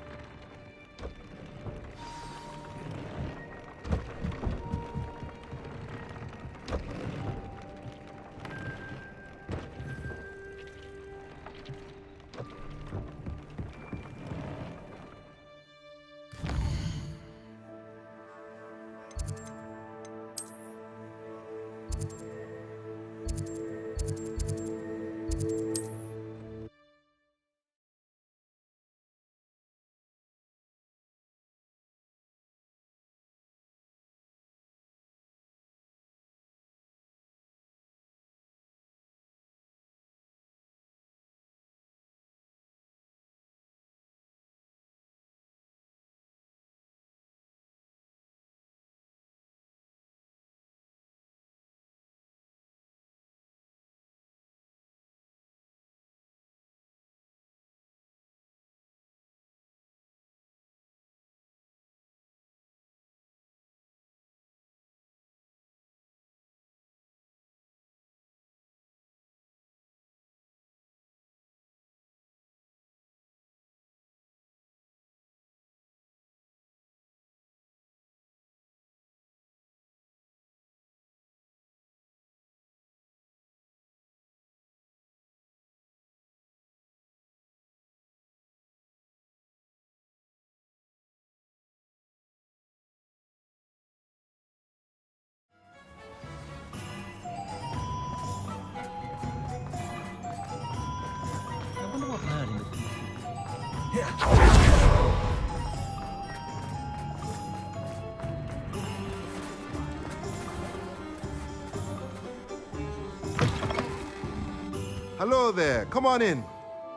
Hello there, come on in.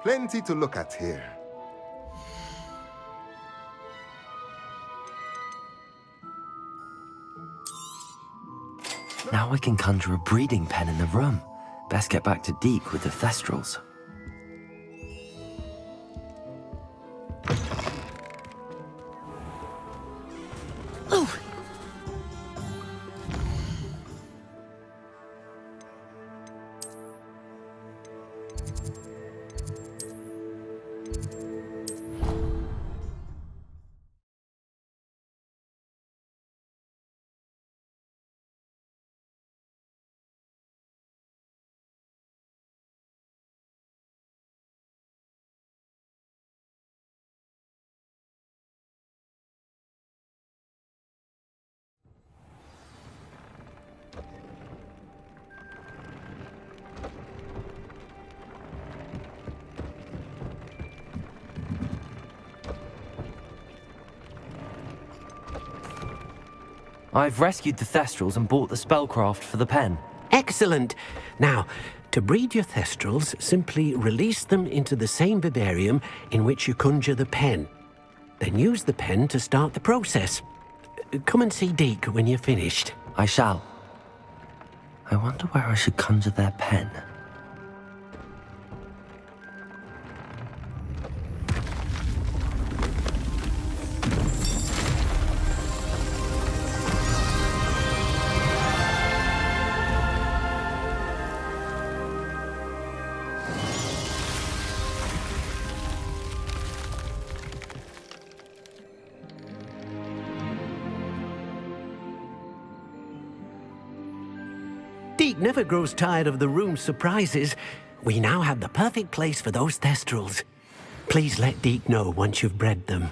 Plenty to look at here. Now I can conjure a breeding pen in the room. Best get back to Deke with the thestrals. I've rescued the Thestrals and bought the spellcraft for the pen. Excellent. Now, to breed your Thestrals, simply release them into the same vivarium in which you conjure the pen. Then use the pen to start the process. Come and see Deke when you're finished. I shall. I wonder where I should conjure their pen. Deke never grows tired of the room's surprises. We now have the perfect place for those Thestrals. Please let Deke know once you've bred them.